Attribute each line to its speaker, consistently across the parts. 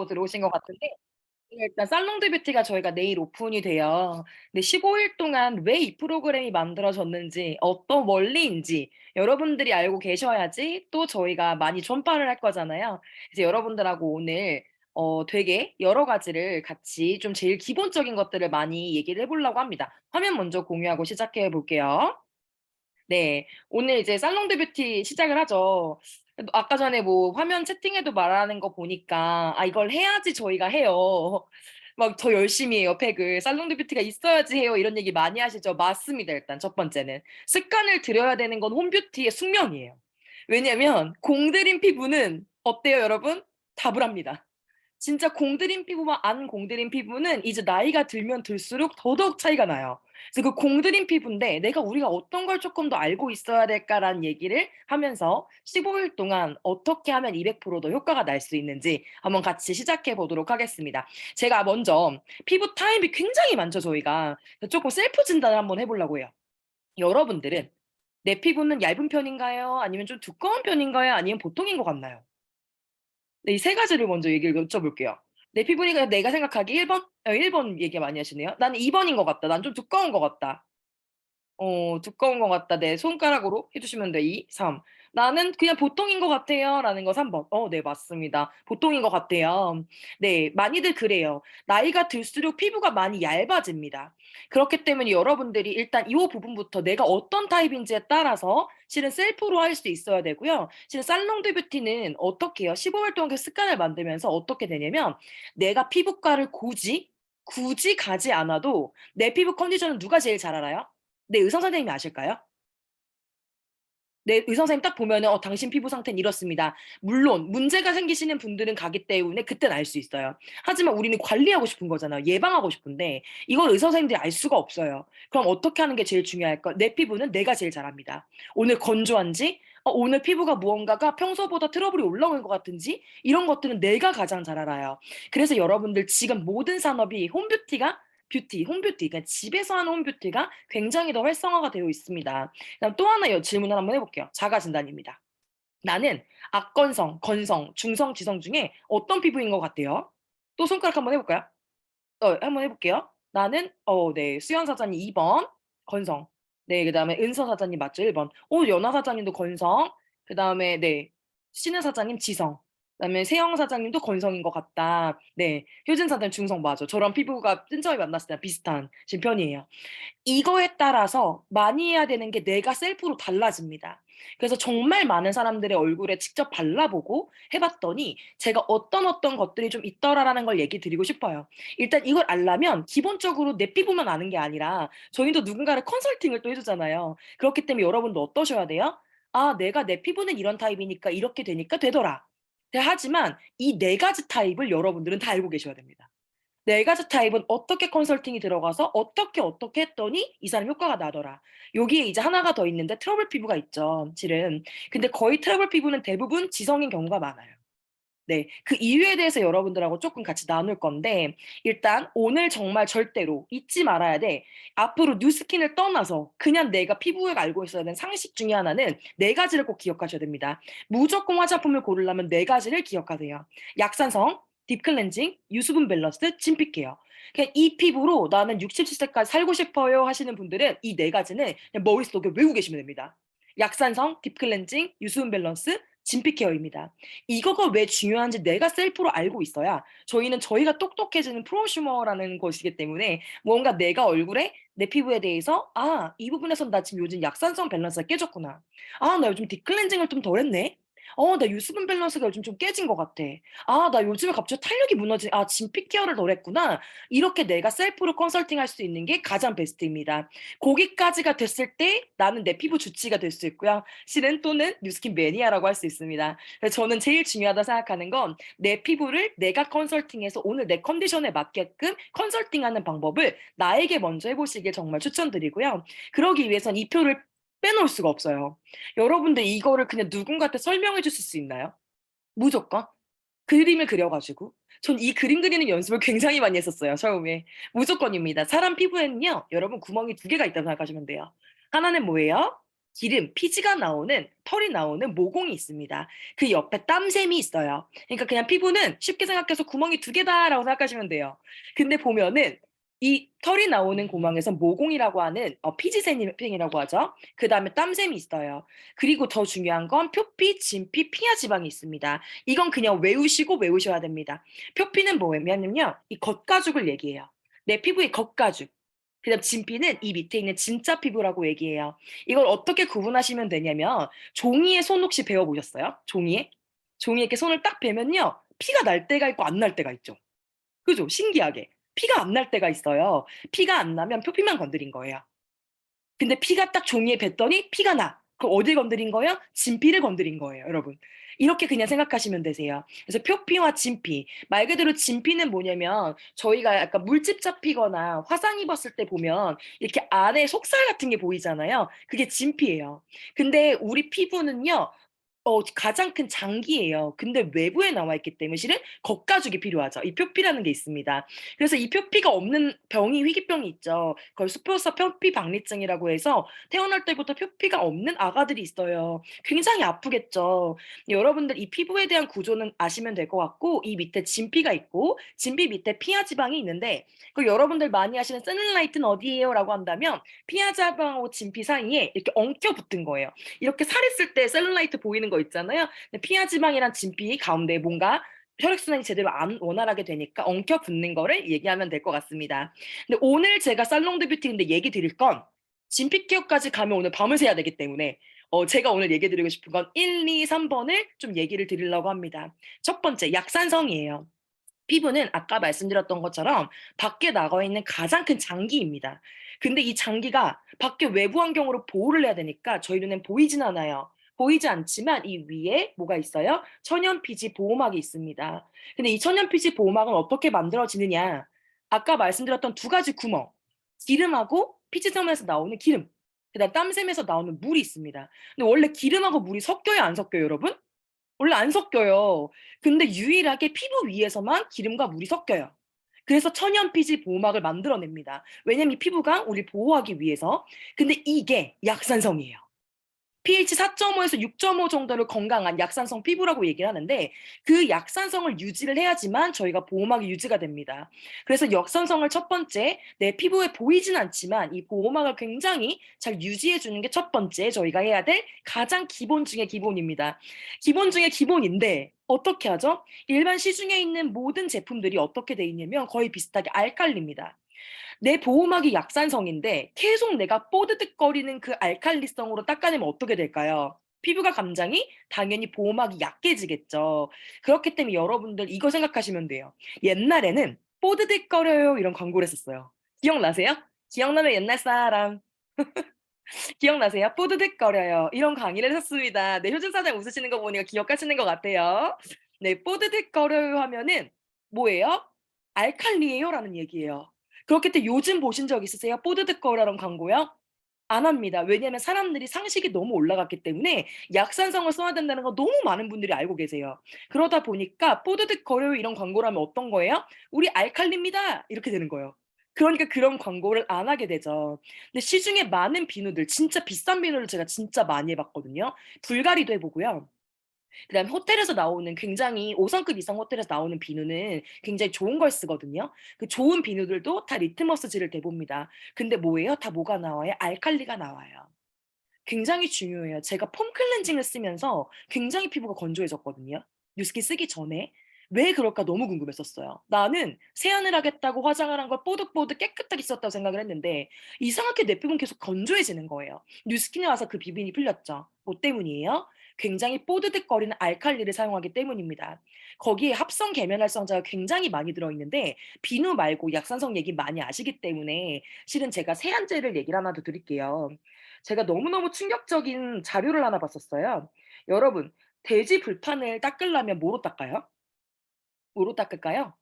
Speaker 1: 들어오신 것 같은데 일단 살롱드 뷰티가 저희가 내일 오픈이 돼요. 근데 15일 동안 왜 이 프로그램이 만들어졌는지 어떤 원리인지 여러분들이 알고 계셔야지 또 저희가 많이 전파를 할 거잖아요. 이제 여러분들하고 오늘 되게 여러 가지를 같이 좀 제일 기본적인 것들을 많이 얘기를 해 보려고 합니다. 화면 먼저 공유하고 시작해 볼게요. 네. 오늘 이제 살롱드 뷰티 시작을 하죠. 아까 전에 뭐 화면 채팅에도 말하는 거 보니까 '아 이걸 해야지 저희가 해요. 막 더 열심히 해요 팩을. 살롱드 뷰티가 있어야지 해요.' 이런 얘기 많이 하시죠. 맞습니다 일단 첫 번째는. 습관을 들여야 되는 건 홈뷰티의 숙명이에요. 왜냐면 공들인 피부는 어때요 여러분? 다불합니다. 진짜 공들인 피부와 안 공들인 피부는 이제 나이가 들면 들수록 더더욱 차이가 나요. 그래서 그 공들인 피부인데 우리가 어떤 걸 쪼끔 더 알고 있어야 될까라는 얘기를 하면서 15일 동안 어떻게 하면 200%더 효과가 날 수 있는지 한번 같이 시작해 보도록 하겠습니다. 제가 먼저 피부 타입이 굉장히 많죠 저희가. 쪼끔 셀프 진단을 한번 해 보려고 해요. 여러분들은 내 피부는 얇은 편인가요? 아니면 좀 두꺼운 편인가요? 아니면 보통인 것 같나요? 네 이 세 가지를 먼저 얘기를 여쭤볼게요. 내 피부니까 내가 생각하기에 1 번? 1번 얘기 많이 하시네요. "나는 2 번인 것 같다. 난 좀 두꺼운 것 같다." 두꺼운 것 같다. 네. 손가락으로 해 주시면 돼요. 2, 3. "나는 그냥 보통인 것 같아요."라는 거 3 번. 네 맞습니다. 보통인 것 같아요. 네. 많이들 그래요. 나이가 들수록 피부가 많이 얇아집니다. 그렇기 때문에 여러분들이 일단 이 부분부터 내가 어떤 타입인지에 따라서 실은 셀프로 할 수 있어야 되고요. 실은 살롱드 뷰티는 어떻게 해요? 15일 동안 그 습관을 만들면서 어떻게 되냐면 내가 피부과를 굳이 가지 않아도 내 피부 컨디션은 누가 제일 잘 알아요? 내 의사 선생님이 아실까요? 내 의사 선생님 딱 보면은 당신 피부 상태는 이렇습니다." 물론 문제가 생기시는 분들은 가기 때문에 그때는 알 수 있어요. 하지만 우리는 관리하고 싶은 거잖아요. 예방하고 싶은데 이걸 의사 선생님들이 알 수가 없어요. 그럼 어떻게 하는 게 제일 중요할까? 내 피부는 내가 제일 잘 압니다. 오늘 건조한지 오늘 피부가 무언가가 평소보다 트러블이 올라오는 것 같은지 이런 것들은 내가 가장 잘 알아요. 그래서 여러분들 지금 모든 산업이 홈뷰티 그러니까 집에서 하는 홈뷰티가 굉장히 더 활성화가 되어 있습니다. 그다음 또 하나 질문을 한번 해 볼게요. 자가 진단입니다. 나는 악건성, 건성, 중성, 지성 중에 어떤 피부인 것 같아요? 또 손가락 한번 해 볼까요? 한번 해 볼게요. 나는 네 수연 사장님 2 번 건성. 네 그다음에 은서 사장님 맞죠? 1 번. 연아 사장님도 건성. 그다음에 네 신은 사장님 지성. 그다음에 세영 사장님도 건성인 것 같다. 네. 효진 사장님 중성 맞아. 저랑 피부가 뜬점이 만났을 때랑 비슷한 지금 편이에요. 이거에 따라서 많이 해야 되는 게 내가 셀프로 달라집니다. 그래서 정말 많은 사람들의 얼굴에 직접 발라보고 해 봤더니 제가 어떤 것들이 좀 있더라라는 걸 얘기 드리고 싶어요. 일단 이걸 알려면 기본적으로 내 피부만 아는 게 아니라 저희도 누군가를 컨설팅을 또 해 주잖아요. 그렇기 때문에 여러분도 어떠셔야 돼요? '아 내가 내 피부는 이런 타입이니까 이렇게 되니까 되더라.' 하지만 이 4 가지 타입을 여러분들은 다 알고 계셔야 됩니다. 4 가지 타입은 어떻게 컨설팅이 들어가서 어떻게 했더니 이 사람 효과가 나더라. 여기에 이제 하나가 더 있는데 트러블 피부가 있죠, 실은. 근데 거의 트러블 피부는 대부분 지성인 경우가 많아요. 네. 그 이유에 대해서 여러분들하고 쪼끔 같이 나눌 건데 일단 오늘 정말 절대로 잊지 말아야 돼. 앞으로 뉴스킨을 떠나서 그냥 내가 피부가 알고 있어야 되는 상식 중에 하나는 4 가지를 꼭 기억하셔야 됩니다. 무조건 화장품을 고르려면 4 가지를 기억하세요. 약산성, 딥 클렌징, 유수분 밸런스, 진피 케어. 그냥 '이 피부로 나는 67 세까지 살고 싶어요.' 하시는 분들은 이 4 가지는 그냥 머릿속에 외우고 계시면 됩니다. 약산성, 딥 클렌징, 유수분 밸런스, 진피 케어입니다. 이거가 왜 중요한지 내가 셀프로 알고 있어야 저희는 저희가 똑똑해지는 프로슈머라는 것이기 때문에 뭔가 내가 얼굴에 내 피부에 대해서 '아 이 부분에선 나 지금 요즘 약산성 밸런스가 깨졌구나. 아 나 요즘 딥클렌징을 좀 덜 했네. 나 유수분 밸런스가 요즘 좀 깨진 것 같아. 아 나 요즘에 갑자기 탄력이 진피 케어를 덜 했구나.' 이렇게 내가 셀프로 컨설팅할 수 있는 게 가장 베스트입니다. 거기까지가 됐을 때 나는 내 피부 주치의가 될 수 있고요. 실은 또는 뉴스킨 매니아라고 할 수 있습니다. 그래서 저는 제일 중요하다 생각하는 건 내 피부를 내가 컨설팅해서 오늘 내 컨디션에 맞게끔 컨설팅하는 방법을 나에게 먼저 해 보시길 정말 추천드리고요. 그러기 위해선 이 표를 빼놓을 수가 없어요. 여러분들 이거를 그냥 누군가한테 설명해 주실 수 있나요? 무조건? 그림을 그려 가지고. 전 이 그림 그리는 연습을 굉장히 많이 했었어요 처음에. 무조건입니다. 사람 피부에는요 여러분 구멍이 2 개가 있다고 생각하시면 돼요. 하나는 뭐예요? 기름, 피지가 나오는 털이 나오는 모공이 있습니다. 그 옆에 땀샘이 있어요. 그러니까 그냥 피부는 쉽게 생각해서 구멍이 두 개다라고 생각하시면 돼요. 근데 보면은 이 털이 나오는 구멍에서 모공이라고 하는 피지샘이라고 하죠. 그다음에 땀샘이 있어요. 그리고 더 중요한 건 표피, 진피, 피하 지방이 있습니다. 이건 그냥 외우시고 외우셔야 됩니다. 표피는 뭐냐면요. 이 겉가죽을 얘기해요. 내 피부의 겉가죽. 그다음 진피는 이 밑에 있는 진짜 피부라고 얘기해요. 이걸 어떻게 구분하시면 되냐면 종이에 손 혹시 베어 보셨어요? 종이에? 종이에 이렇게 손을 딱 베면요. 피가 날 때가 있고 안 날 때가 있죠. 그죠? 신기하게. 피가 안 날 때가 있어요. 피가 안 나면 표피만 건드린 거예요. 근데 피가 딱 종이에 뱉더니 피가 나. 그럼 어딜 건드린 거예요? 진피를 건드린 거예요, 여러분. 이렇게 그냥 생각하시면 되세요. 그래서 표피와 진피. 말 그대로 진피는 뭐냐면 저희가 약간 물집 잡히거나 화상 입었을 때 보면 이렇게 안에 속살 같은 게 보이잖아요. 그게 진피예요. 근데 우리 피부는요. 가장 큰 장기예요. 근데 외부에 나와 있기 때문에 실은 겉가죽이 필요하죠. 이 표피라는 게 있습니다. 그래서 이 표피가 없는 병이 희귀병이 있죠. 그걸 수포사 표피박리증이라고 해서 태어날 때부터 표피가 없는 아가들이 있어요. 굉장히 아프겠죠. 여러분들 이 피부에 대한 구조는 아시면 될 것 같고 이 밑에 진피가 있고 진피 밑에 피하 지방이 있는데 그 여러분들 많이 하시는 셀룰라이트는 어디예요?라고 한다면 피하 지방하고 진피 사이에 이렇게 엉켜 붙은 거예요. 이렇게 살 있을 때 셀룰라이트 보이는 거 있잖아요. 근데 피하 지방이랑 진피 가운데 뭔가 혈액순환이 제대로 안 원활하게 되니까 엉켜 붙는 거를 얘기하면 될 것 같습니다. 근데 오늘 제가 살롱드 뷰티인데 얘기 드릴 건 진피 케어까지 가면 오늘 밤을 새야 되기 때문에 제가 오늘 얘기 드리고 싶은 건 1, 2, 3번을 좀 얘기를 드리려고 합니다. 첫 번째 약산성이에요. 피부는 아까 말씀드렸던 것처럼 밖에 나가 있는 가장 큰 장기입니다. 근데 이 장기가 밖에 외부 환경으로 보호를 해야 되니까 저희 눈엔 보이진 않아요. 보이지 않지만 이 위에 뭐가 있어요? 천연피지 보호막이 있습니다. 근데 이 천연피지 보호막은 어떻게 만들어지느냐? 아까 말씀드렸던 두 가지 구멍. 기름하고 피지섬에서 나오는 기름. 그다음 땀샘에서 나오는 물이 있습니다. 근데 원래 기름하고 물이 섞여요, 안 섞여요, 여러분? 원래 안 섞여요. 근데 유일하게 피부 위에서만 기름과 물이 섞여요. 그래서 천연 피지 보호막을 만들어냅니다. 왜냐면 이 피부가 우리 보호하기 위해서. 근데 이게 약산성이에요. pH 4.5에서 6.5 정도를 건강한 약산성 피부라고 얘기를 하는데 그 약산성을 유지를 해야지만 저희가 보호막이 유지가 됩니다. 그래서 약산성을 첫 번째 내 피부에 보이진 않지만 이 보호막을 굉장히 잘 유지해 주는 게 첫 번째 저희가 해야 될 가장 기본 중의 기본입니다. 기본 중의 기본인데 어떻게 하죠? 일반 시중에 있는 모든 제품들이 어떻게 돼 있냐면 거의 비슷하게 알칼리입니다. 내 보호막이 약산성인데 계속 내가 뽀드득거리는 그 알칼리성으로 닦아내면 어떻게 될까요? 피부가 감장이 당연히 보호막이 약해지겠죠. 그렇기 때문에 여러분들 이거 생각하시면 돼요. 옛날에는 뽀드득거려요 이런 광고를 했었어요. 기억나세요? 기억나는 옛날 사람. 기억나세요? 뽀드득거려요. 이런 강의를 했었습니다. 네, 효진 사장 웃으시는 거 보니까 기억하시는 것 같아요. 네, 뽀드득거려요 하면은 뭐예요? 알칼리예요라는 얘기예요. 그렇기 때문에 요즘 보신 적 있으세요? 뽀드득거려라는 광고요? 안 합니다. 왜냐하면 사람들이 상식이 너무 올라갔기 때문에 약산성을 써야 된다는 거 너무 많은 분들이 알고 계세요. 그러다 보니까 뽀드득거려요 이런 광고를 하면 어떤 거예요? "우리 알칼리입니다." 이렇게 되는 거예요. 그러니까 그런 광고를 안 하게 되죠. 근데 시중에 많은 비누들 진짜 비싼 비누를 제가 진짜 많이 해 봤거든요. 불가리도 해 보고요. 그다음에 호텔에서 나오는 굉장히 5 성급 이상 호텔에서 나오는 비누는 굉장히 좋은 걸 쓰거든요. 그 좋은 비누들도 다 리트머스질을 대봅니다. 근데 뭐예요? 다 뭐가 나와요? 알칼리가 나와요. 굉장히 중요해요. 제가 폼 클렌징을 쓰면서 굉장히 피부가 건조해졌거든요. 뉴스킨 쓰기 전에. 왜 그럴까 너무 궁금했었어요. 나는 세안을 하겠다고 화장을 한 걸 뽀득뽀득 깨끗하게 씻었다고 생각을 했는데 이상하게 내 피부는 계속 건조해지는 거예요. 뉴스킨에 와서 그 비빈이 풀렸죠. 뭐 때문이에요? 굉장히 뽀드득거리는 알칼리를 사용하기 때문입니다. 거기에 합성 계면활성제가 굉장히 많이 들어있는데 비누 말고 약산성 얘기 많이 아시기 때문에 실은 제가 세안제를 얘기를 하나 더 드릴게요. 제가 너무너무 충격적인 자료를 하나 봤었어요. 여러분, 돼지 불판을 닦으려면 뭐로 닦아요? 뭐로 닦을까요?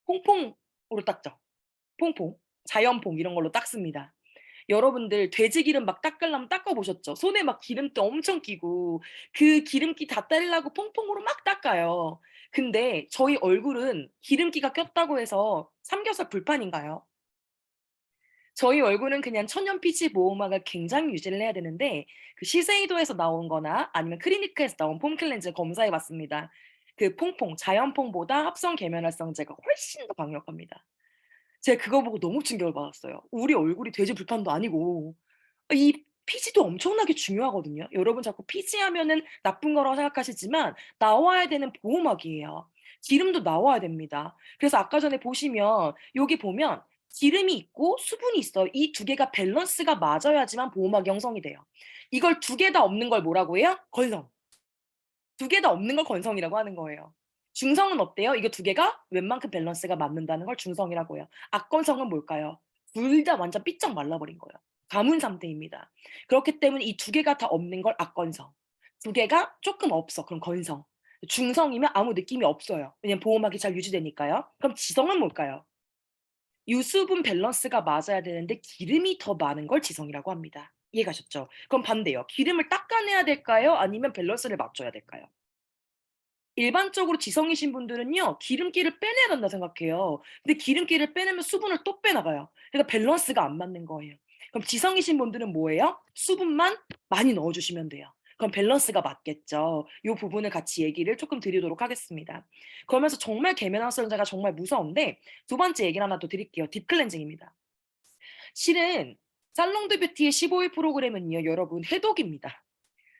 Speaker 1: 퐁퐁으로 닦죠. 퐁퐁. 자연퐁 이런 걸로 닦습니다. 여러분들 돼지 기름 막 닦으려면 닦아 보셨죠? 손에 막 기름때 엄청 끼고 그 기름기 다 떼려고 퐁퐁으로 막 닦아요. 근데 저희 얼굴은 기름기가 꼈다고 해서 삼겹살 불판인가요? 저희 얼굴은 그냥 천연 피지 보호막을 굉장히 유지를 해야 되는데 그 시세이도에서 나온 거나 아니면 클리니크에서 나온 폼 클렌즈 검사해 봤습니다. 그 퐁퐁, 자연 퐁보다 합성 계면활성제가 훨씬 더 강력합니다. 제가 그거 보고 너무 충격을 받았어요. 우리 얼굴이 돼지 불판도 아니고 이 피지도 엄청나게 중요하거든요. 여러분 자꾸 피지 하면은 나쁜 거라고 생각하시지만 나와야 되는 보호막이에요. 기름도 나와야 됩니다. 그래서 아까 전에 보시면 여기 보면 기름이 있고 수분이 있어요. 이 두 개가 밸런스가 맞아야지만 보호막이 형성이 돼요. 이걸 두 개 다 없는 걸 뭐라고 해요? 건성. 두 개 다 없는 걸 건성이라고 하는 거예요. 중성은 어때요? 이거 두 개가 웬만큼 밸런스가 맞는다는 걸 중성이라고 해요. 악건성은 뭘까요? 둘 다 완전 삐쩍 말라버린 거예요. 가문 상태입니다. 그렇기 때문에 이 두 개가 다 없는 걸 악건성. 두 개가 조금 없어. 그럼 건성. 중성이면 아무 느낌이 없어요. 왜냐면 보호막이 잘 유지되니까요. 그럼 지성은 뭘까요? 유수분 밸런스가 맞아야 되는데 기름이 더 많은 걸 지성이라고 합니다. 이해가셨죠? 그럼 반대요. 기름을 닦아내야 될까요? 아니면 밸런스를 맞춰야 될까요? 일반적으로 지성이신 분들은요. 기름기를 빼내야 된다 생각해요. 근데 기름기를 빼내면 수분을 또 빼나가요. 그러니까 밸런스가 안 맞는 거예요. 그럼 지성이신 분들은 뭐예요? 수분만 많이 넣어 주시면 돼요. 그럼 밸런스가 맞겠죠. 요 부분을 같이 얘기를 조금 드리도록 하겠습니다. 그러면서 정말 계면활성제가 정말 무서운데 두 번째 얘기를 하나 더 드릴게요. 딥 클렌징입니다. 실은 살롱드 뷰티의 15일 프로그램은요. 여러분 해독입니다.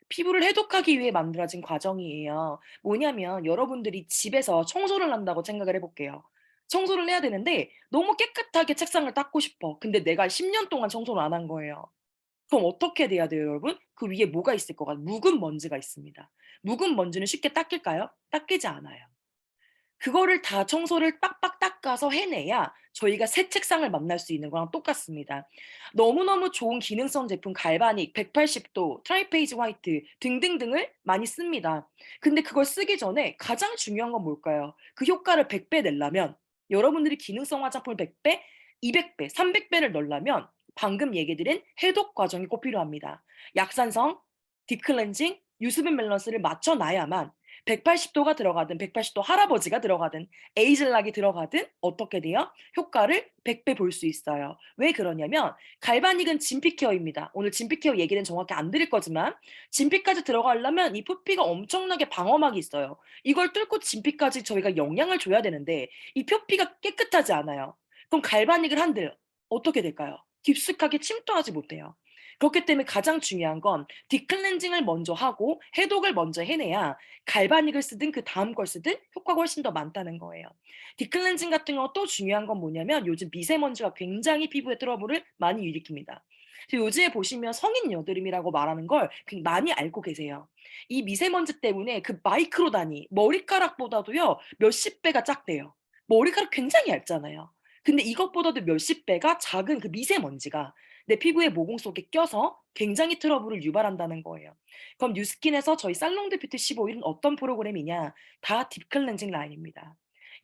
Speaker 1: 피부를 해독하기 위해 만들어진 과정이에요. 뭐냐면 여러분들이 집에서 청소를 한다고 생각을 해 볼게요. 청소를 해야 되는데 너무 깨끗하게 책상을 닦고 싶어. 근데 내가 10년 동안 청소를 안 한 거예요. 그럼 어떻게 돼야 돼요, 여러분? 그 위에 뭐가 있을 것 같아요? 묵은 먼지가 있습니다. 묵은 먼지는 쉽게 닦일까요? 닦이지 않아요. 그거를 다 청소를 빡빡 닦아서 해내야 저희가 새 책상을 만날 수 있는 거랑 똑같습니다. 너무너무 좋은 기능성 제품 갈바닉, 180도, 트라이페이지 화이트 등등등을 많이 씁니다. 근데 그걸 쓰기 전에 가장 중요한 건 뭘까요? 그 효과를 100배 내려면 여러분들이 기능성 화장품을 100배, 200배, 300배를 넣으려면 방금 얘기 드린 해독 과정이 꼭 필요합니다. 약산성, 딥클렌징, 유수분 밸런스를 맞춰 놔야만 180도가 들어가든 180도 할아버지가 들어가든 에이즐락이 들어가든 어떻게 돼요? 효과를 100배 볼 수 있어요. 왜 그러냐면 갈바닉은 진피 케어입니다. 오늘 진피 케어 얘기는 정확히 안 드릴 거지만 진피까지 들어가려면 이 표피가 엄청나게 방어막이 있어요. 이걸 뚫고 진피까지 저희가 영향을 줘야 되는데 이 표피가 깨끗하지 않아요. 그럼 갈바닉을 한들 어떻게 될까요? 깊숙하게 침투하지 못해요. 그렇기 때문에 가장 중요한 건 딥클렌징을 먼저 하고 해독을 먼저 해내야 갈바닉을 쓰든 그다음 걸 쓰든 효과가 훨씬 더 많다는 거예요. 딥클렌징 같은 거 또 중요한 건 뭐냐면 요즘 미세먼지가 굉장히 피부에 트러블을 많이 일으킵니다. 그래서 요즘에 보시면 성인 여드름이라고 말하는 걸 많이 알고 계세요. 이 미세먼지 때문에 그 마이크로 단위, 머리카락보다도요 몇십 배가 작대요. 머리카락 굉장히 얇잖아요. 근데 이것보다도 몇십 배가 작은 그 미세먼지가 내 피부의 모공 속에 껴서 굉장히 트러블을 유발한다는 거예요. 그럼 뉴스킨에서 저희 살롱드 뷰티 15일은 어떤 프로그램이냐? 다 딥클렌징 라인입니다.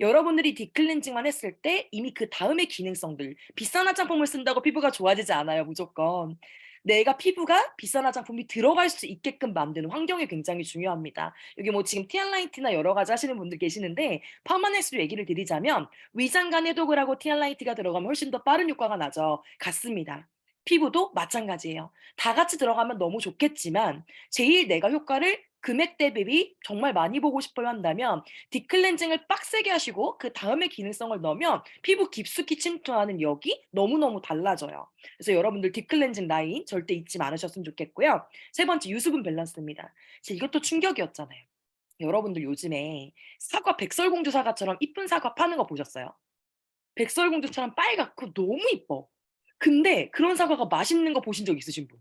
Speaker 1: 여러분들이 딥클렌징만 했을 때 이미 그다음의 기능성들 비싼 화장품을 쓴다고 피부가 좋아지지 않아요, 무조건. 내가 피부가 비싼 화장품이 들어갈 수 있게끔 만드는 환경이 굉장히 중요합니다. 여기 뭐 지금 티알라이트나 여러 가지 하시는 분들 계시는데 파마네스로 얘기를 드리자면 위장간 해독을 하고 티알라이트가 들어가면 훨씬 더 빠른 효과가 나죠. 같습니다. 피부도 마찬가지예요. 다 같이 들어가면 너무 좋겠지만 제일 내가 효과를 금액 대비 정말 많이 보고 싶어야 한다면 딥클렌징을 빡세게 하시고 그다음에 기능성을 넣으면 피부 깊숙이 침투하는 역이 너무너무 달라져요. 그래서 여러분들 딥클렌징 라인 절대 잊지 않으셨으면 좋겠고요. 세 번째 유수분 밸런스입니다. 이것도 충격이었잖아요. 여러분들 요즘에 사과 백설공주 사과처럼 이쁜 사과 파는 거 보셨어요? 백설공주처럼 빨갛고 너무 이뻐. 근데 그런 사과가 맛있는 거 보신 적 있으신 분?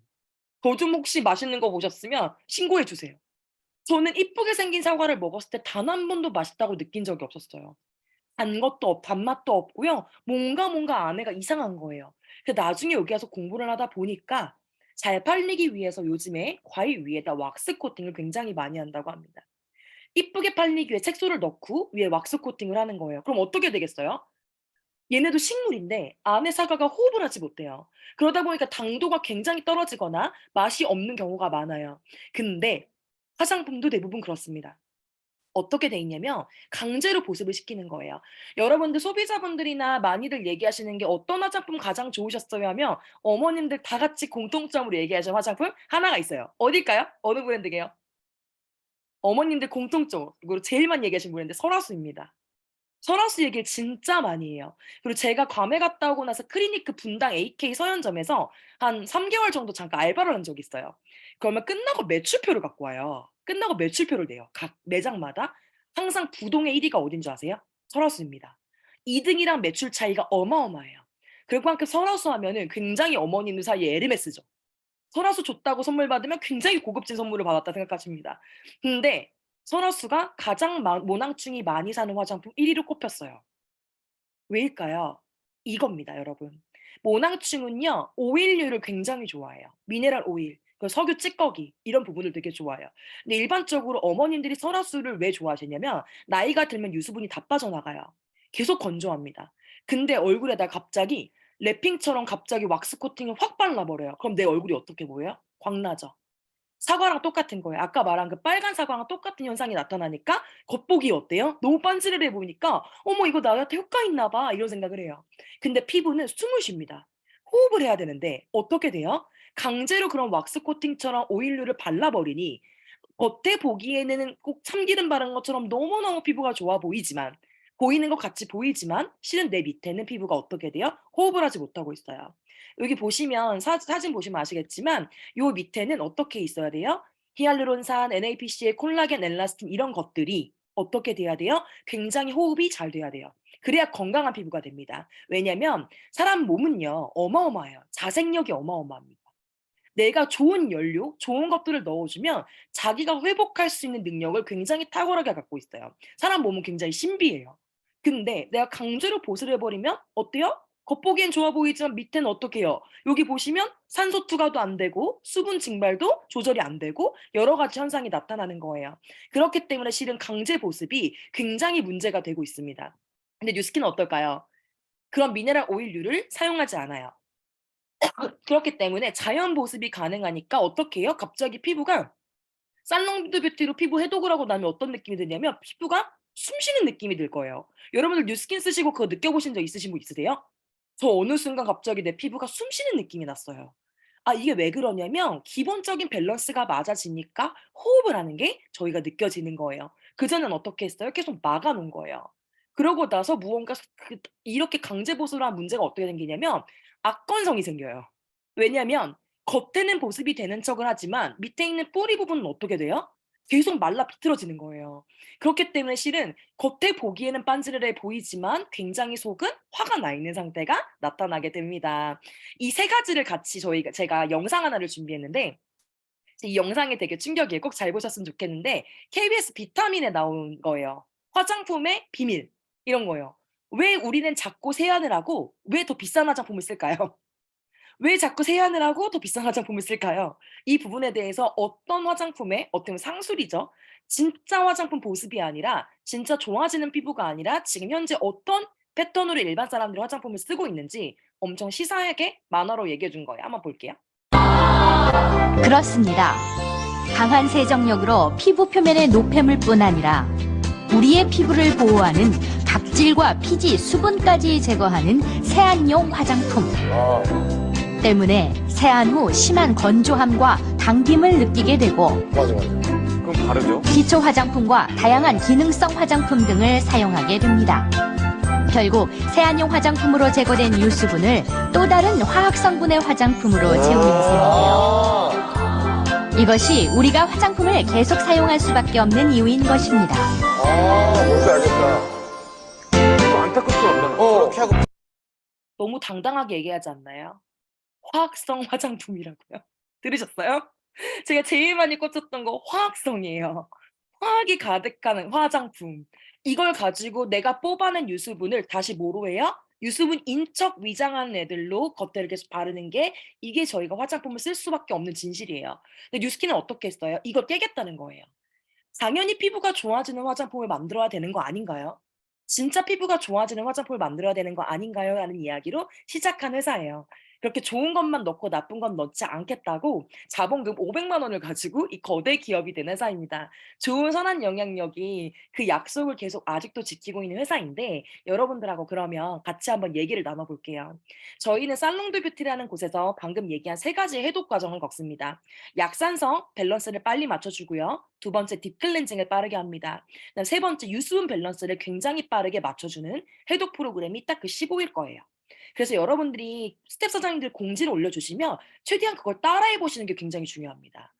Speaker 1: 저 좀 혹시 맛있는 거 보셨으면 신고해 주세요. 저는 이쁘게 생긴 사과를 먹었을 때 단 한 번도 맛있다고 느낀 적이 없었어요. 단맛도 없고요. 뭔가 안에가 이상한 거예요. 나중에 여기 와서 공부를 하다 보니까 잘 팔리기 위해서 요즘에 과일 위에다 왁스 코팅을 굉장히 많이 한다고 합니다. 이쁘게 팔리기 위해 색소를 넣고 위에 왁스 코팅을 하는 거예요. 그럼 어떻게 되겠어요? 얘네도 식물인데 안에 사과가 호흡을 하지 못해요. 그러다 보니까 당도가 굉장히 떨어지거나 맛이 없는 경우가 많아요. 근데 화장품도 대부분 그렇습니다. 어떻게 돼 있냐면 강제로 보습을 시키는 거예요. 여러분들 소비자분들이나 많이들 얘기하시는 게 "어떤 화장품 가장 좋으셨어요?" 하면 어머님들 다 같이 공통점으로 얘기하시는 화장품 하나가 있어요. 어딜까요? 어느 브랜드게요? 어머님들 공통적으로 제일 많이 얘기하시는 브랜드 설화수입니다. 설화수 얘기를 진짜 많이 해요. 그리고 제가 괌에 갔다 오고 나서 클리니크 분당 AK 서현점에서 한 3 개월 정도 잠깐 알바를 한 적이 있어요. 그러면 끝나고 매출표를 갖고 와요. 끝나고 매출표를 내요. 각 매장마다 항상 부동의 1 위가 어딘 줄 아세요? 설화수입니다. 2 등이랑 매출 차이가 어마어마해요. 그리고 함께 설화수 하면은 굉장히 어머님들 사이에 에르메스죠. 설화수 줬다고 선물 받으면 굉장히 고급진 선물을 받았다 생각하십니다. 근데 설화수가 가장 모낭충이 많이 사는 화장품 1 위로 꼽혔어요. 왜일까요? 이겁니다, 여러분. 모낭충은요, 오일류를 굉장히 좋아해요. 미네랄 오일, 그 석유 찌꺼기 이런 부분을 되게 좋아해요. 근데 일반적으로 어머님들이 설화수를 왜 좋아하시냐면 나이가 들면 유수분이 다 빠져나가요. 계속 건조합니다. 근데 얼굴에다 갑자기 랩핑처럼 갑자기 왁스 코팅을 확 발라 버려요. 그럼 내 얼굴이 어떻게 보여요? 광나죠. 사과랑 똑같은 거예요. 아까 말한 그 빨간 사과랑 똑같은 현상이 나타나니까 겉보기 어때요? 너무 빤지르르해 보이니까 '어머 이거 나한테 효과 있나 봐.' 이런 생각을 해요. 근데 피부는 숨을 쉽니다. 호흡을 해야 되는데 어떻게 돼요? 강제로 그런 왁스 코팅처럼 오일류를 발라 버리니 겉에 보기에는 꼭 참기름 바른 것처럼 너무너무 피부가 좋아 보이지만 보이는 것 같이 보이지만 실은 내 밑에는 피부가 어떻게 돼요? 호흡을 하지 못하고 있어요. 여기 보시면 사진 보시면 아시겠지만 요 밑에는 어떻게 있어야 돼요? 히알루론산, NAPCL, 콜라겐, 엘라스틴 이런 것들이 어떻게 돼야 돼요? 굉장히 호흡이 잘 돼야 돼요. 그래야 건강한 피부가 됩니다. 왜냐면 사람 몸은요 어마어마해요. 자생력이 어마어마합니다. 내가 좋은 연료, 좋은 것들을 넣어주면 자기가 회복할 수 있는 능력을 굉장히 탁월하게 갖고 있어요. 사람 몸은 굉장히 신비해요. 근데 내가 강제로 보습을 해버리면 어때요? 겉보기엔 좋아 보이지만 밑에는 어떻게 해요? 여기 보시면 산소 투과도 안 되고 수분 증발도 조절이 안 되고 여러 가지 현상이 나타나는 거예요. 그렇기 때문에 실은 강제 보습이 굉장히 문제가 되고 있습니다. 근데 뉴스킨은 어떨까요? 그런 미네랄 오일류를 사용하지 않아요. 그렇기 때문에 자연 보습이 가능하니까 어떻게 해요? 갑자기 피부가 살롱드 뷰티로 피부 해독을 하고 나면 어떤 느낌이 드냐면 피부가 숨 쉬는 느낌이 들 거예요. 여러분들 뉴스킨 쓰시고 그거 느껴보신 적 있으신 분 있으세요? 저 어느 순간 갑자기 내 피부가 숨 쉬는 느낌이 났어요. 아 이게 왜 그러냐면 기본적인 밸런스가 맞아지니까 호흡을 하는 게 저희가 느껴지는 거예요. 그전엔 어떻게 했어요? 계속 막아 놓은 거예요. 그러고 나서 무언가 이렇게 강제 보수를 한 문제가 어떻게 생기냐면 악건성이 생겨요. 왜냐면 겉에는 보습이 되는 척을 하지만 밑에 있는 뿌리 부분은 어떻게 돼요? 계속 말라 비틀어지는 거예요. 그렇기 때문에 실은 겉에 보기에는 빤지르르해 보이지만 굉장히 속은 화가 나 있는 상태가 나타나게 됩니다. 이 세 가지를 같이 제가 영상 하나를 준비했는데 이 영상이 되게 충격이에요. 꼭 잘 보셨으면 좋겠는데 KBS 비타민에 나온 거예요. 화장품의 비밀 이런 거예요. 왜 우리는 자꾸 세안을 하고 왜 더 비싼 화장품을 쓸까요? 왜 자꾸 세안을 하고 더 비싼 화장품을 쓸까요? 이 부분에 대해서 어떤 화장품의 어떻게 보면 상술이죠. 진짜 화장품 보습이 아니라 진짜 좋아지는 피부가 아니라 지금 현재 어떤 패턴으로 일반 사람들이 화장품을 쓰고 있는지 엄청 시사하게 만화로 얘기해 준 거예요. 한번 볼게요.
Speaker 2: 그렇습니다. 강한 세정력으로 피부 표면의 노폐물뿐 아니라 우리의 피부를 보호하는 각질과 피지, 수분까지 제거하는 세안용 화장품. 때문에 세안 후 심한 건조함과 당김을 느끼게 되고
Speaker 3: 맞아. 그럼 다르죠?
Speaker 2: 기초 화장품과 다양한 기능성 화장품 등을 사용하게 됩니다. 결국 세안용 화장품으로 제거된 유수분을 또 다른 화학 성분의 화장품으로 채우는 셈이에요. 이것이 우리가 화장품을 계속 사용할 수밖에 없는 이유인 것입니다.
Speaker 3: 뭔지 알겠다. 안타깝을 수 없다는 거. 그렇게 하고
Speaker 1: 너무 당당하게 얘기하지 않나요? 화학성 화장품이라고요. 들으셨어요? 제가 제일 많이 꽂혔던 거 화학성이에요. 화학이 가득한 화장품. 이걸 가지고 내가 뽑아낸 유수분을 다시 뭐로 해요? 유수분 인척 위장한 애들로 겉에를 계속 바르는 게 이게 저희가 화장품을 쓸 수밖에 없는 진실이에요. 근데 뉴스킨은 어떻게 했어요? 이걸 깨겠다는 거예요. 당연히 피부가 좋아지는 화장품을 만들어야 되는 거 아닌가요? 진짜 피부가 좋아지는 화장품을 만들어야 되는 거 아닌가요? 라는 이야기로 시작한 회사예요. 그렇게 좋은 것만 넣고 나쁜 건 넣지 않겠다고 자본금 500만 원을 가지고 이 거대 기업이 된 회사입니다. 좋은 선한 영향력이 그 약속을 계속 아직도 지키고 있는 회사인데 여러분들하고 그러면 같이 한번 얘기를 나눠 볼게요. 저희는 살롱드 뷰티라는 곳에서 방금 얘기한 세 가지의 해독 과정을 겪습니다. 약산성 밸런스를 빨리 맞춰주고요. 두 번째 딥 클렌징을 빠르게 합니다. 그다음 세 번째 유수분 밸런스를 굉장히 빠르게 맞춰주는 해독 프로그램이 딱 그 15일 거예요. 그래서 여러분들이 스텝 사장님들 공지를 올려주시면 최대한 그걸 따라해 보시는 게 굉장히 중요합니다.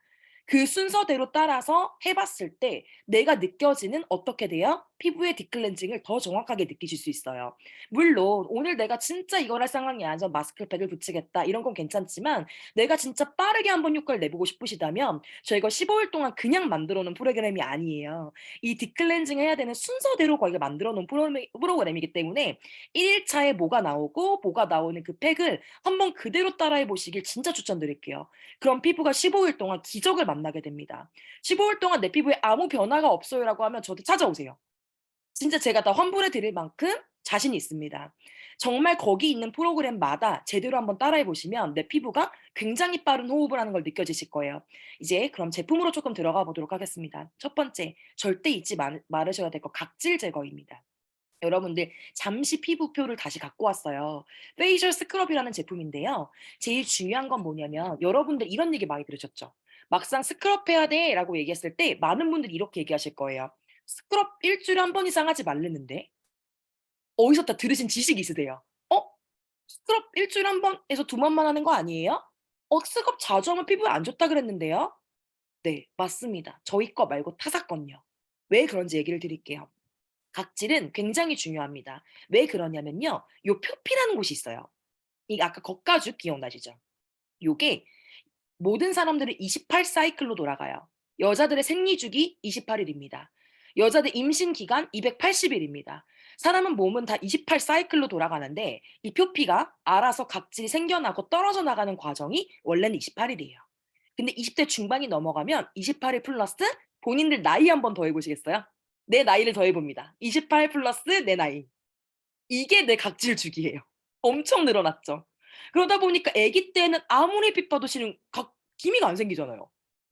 Speaker 1: 그 순서대로 따라서 해 봤을 때 내가 느껴지는 어떻게 돼요? 피부의 딥클렌징을 더 정확하게 느끼실 수 있어요. 물론 오늘 내가 진짜 이걸 할 상황이 아니어서 마스크팩을 붙이겠다 이런 건 괜찮지만 내가 진짜 빠르게 한번 효과를 내보고 싶으시다면 저희가 15일 동안 그냥 만들어 놓은 프로그램이 아니에요. 이 딥클렌징 해야 되는 순서대로 거기가 만들어 놓은 프로그램이기 때문에 1일차에 뭐가 나오고 뭐가 나오는 그 팩을 한번 그대로 따라해 보시길 진짜 추천드릴게요. 그럼 피부가 15일 동안 기적을 만나게 됩니다. 15일 동안 내 피부에 아무 변화가 없어요라고 하면 저한테 찾아오세요. 진짜 제가 다 환불해 드릴 만큼 자신이 있습니다. 정말 거기 있는 프로그램마다 제대로 한번 따라해 보시면 내 피부가 굉장히 빠른 호흡을 하는 걸 느껴지실 거예요. 이제 그럼 제품으로 조금 들어가 보도록 하겠습니다. 첫 번째, 절대 잊지 말으셔야 될 거 각질 제거입니다. 여러분들 잠시 피부표를 다시 갖고 왔어요. 페이셜 스크럽이라는 제품인데요. 제일 중요한 건 뭐냐면 여러분들 이런 얘기 많이 들으셨죠? 막상 스크럽 해야 돼라고 얘기했을 때 많은 분들이 이렇게 얘기하실 거예요. 스크럽 일주일에 한 번 이상 하지 말랬는데 어디서 다 들으신 지식이 있으세요? 어? 스크럽 일주일에 한 번에서 두 번만 하는 거 아니에요? 스크럽 자주 하면 피부에 안 좋다 그랬는데요? 네, 맞습니다. 저희 거 말고 타사 건요. 왜 그런지 얘기를 드릴게요. 각질은 굉장히 중요합니다. 왜 그러냐면요. 요 표피라는 곳이 있어요. 이 아까 겉가죽 기억나시죠? 요게 모든 사람들은 28 사이클로 돌아가요. 여자들의 생리주기 28일입니다. 여자들 임신 기간 280일입니다. 사람은 몸은 다 28 사이클로 돌아가는데 이 표피가 알아서 각질이 생겨나고 떨어져 나가는 과정이 원래는 28일이에요. 근데 20대 중반이 넘어가면 28일 플러스 본인들 나이 한번 더해 보시겠어요? 내 나이를 더해 봅니다. 28 플러스 내 나이. 이게 내 각질 주기예요. 엄청 늘어났죠. 그러다 보니까 아기 때는 아무리 햇빛 봐도 실은 기미가 안 생기잖아요.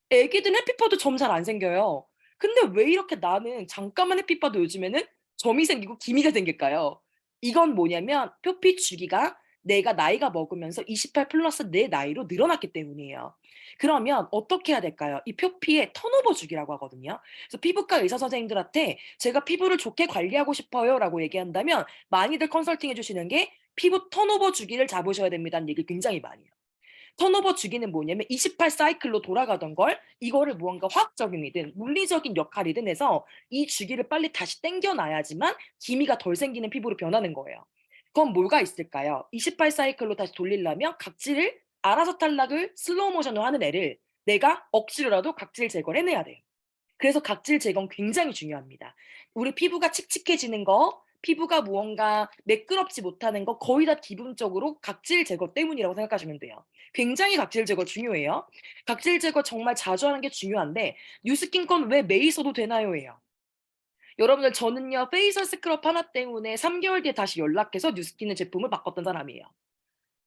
Speaker 1: 애기들은 햇빛 봐도 점 잘 안 생겨요. 근데 왜 이렇게 나는 잠깐만 햇빛 봐도 요즘에는 점이 생기고 기미가 생길까요? 이건 뭐냐면 표피 주기가 내가 나이가 먹으면서 28 플러스 내 나이로 늘어났기 때문이에요. 그러면 어떻게 해야 될까요? 이 표피의 턴오버 주기라고 하거든요. 그래서 피부과 의사 선생님들한테 제가 피부를 좋게 관리하고 싶어요라고 얘기한다면 많이들 컨설팅 해주시는 게 피부 턴오버 주기를 잡으셔야 됩니다는 얘기를 굉장히 많이 해요. 턴오버 주기는 뭐냐면 28 사이클로 돌아가던 걸 이거를 무언가 화학적이든 물리적인 역할이든 해서 이 주기를 빨리 다시 당겨 놔야지만 기미가 덜 생기는 피부로 변하는 거예요. 그럼 뭐가 있을까요? 28 사이클로 다시 돌리려면 각질을 알아서 탈락을 슬로우 모션으로 하는 애를 내가 억지로라도 각질 제거를 해내야 돼요. 그래서 각질 제거는 굉장히 중요합니다. 우리 피부가 칙칙해지는 거, 피부가 무언가 매끄럽지 못하는 거 거의 다 기본적으로 각질 제거 때문이라고 생각하시면 돼요. 굉장히 각질 제거 중요해요. 각질 제거 정말 자주 하는 게 중요한데 뉴스킨 건 왜 매일 써도 되나요?예요. 여러분들 저는요 페이셜 스크럽 하나 때문에 3개월 뒤에 다시 연락해서 뉴스킨의 제품을 바꿨던 사람이에요.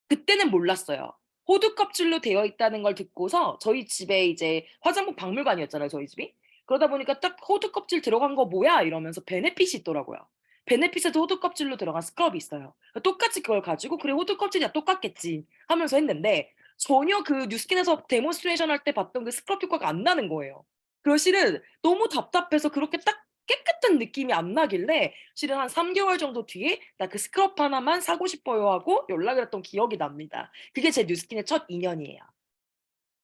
Speaker 1: 그때는 몰랐어요. 호두 껍질로 되어 있다는 걸 듣고서 저희 집에 이제 화장품 박물관이었잖아요, 저희 집이. 그러다 보니까 딱 "호두 껍질 들어간 거 뭐야?" 이러면서 베네핏이 있더라고요. 베네핏에도 호두 껍질로 들어간 스크럽이 있어요. 똑같이 그걸 가지고 '그래 호두 껍질이야 똑같겠지.' 하면서 했는데 전혀 그 뉴스킨에서 데몬스트레이션 할 때 봤던 그 스크럽 효과가 안 나는 거예요. 그래서 실은 너무 답답해서 그렇게 딱 깨끗한 느낌이 안 나길래 실은 한 3개월 정도 뒤에 "나 그 스크럽 하나만 사고 싶어요." 하고 연락을 했던 기억이 납니다. 그게 제 뉴스킨의 첫 인연이에요.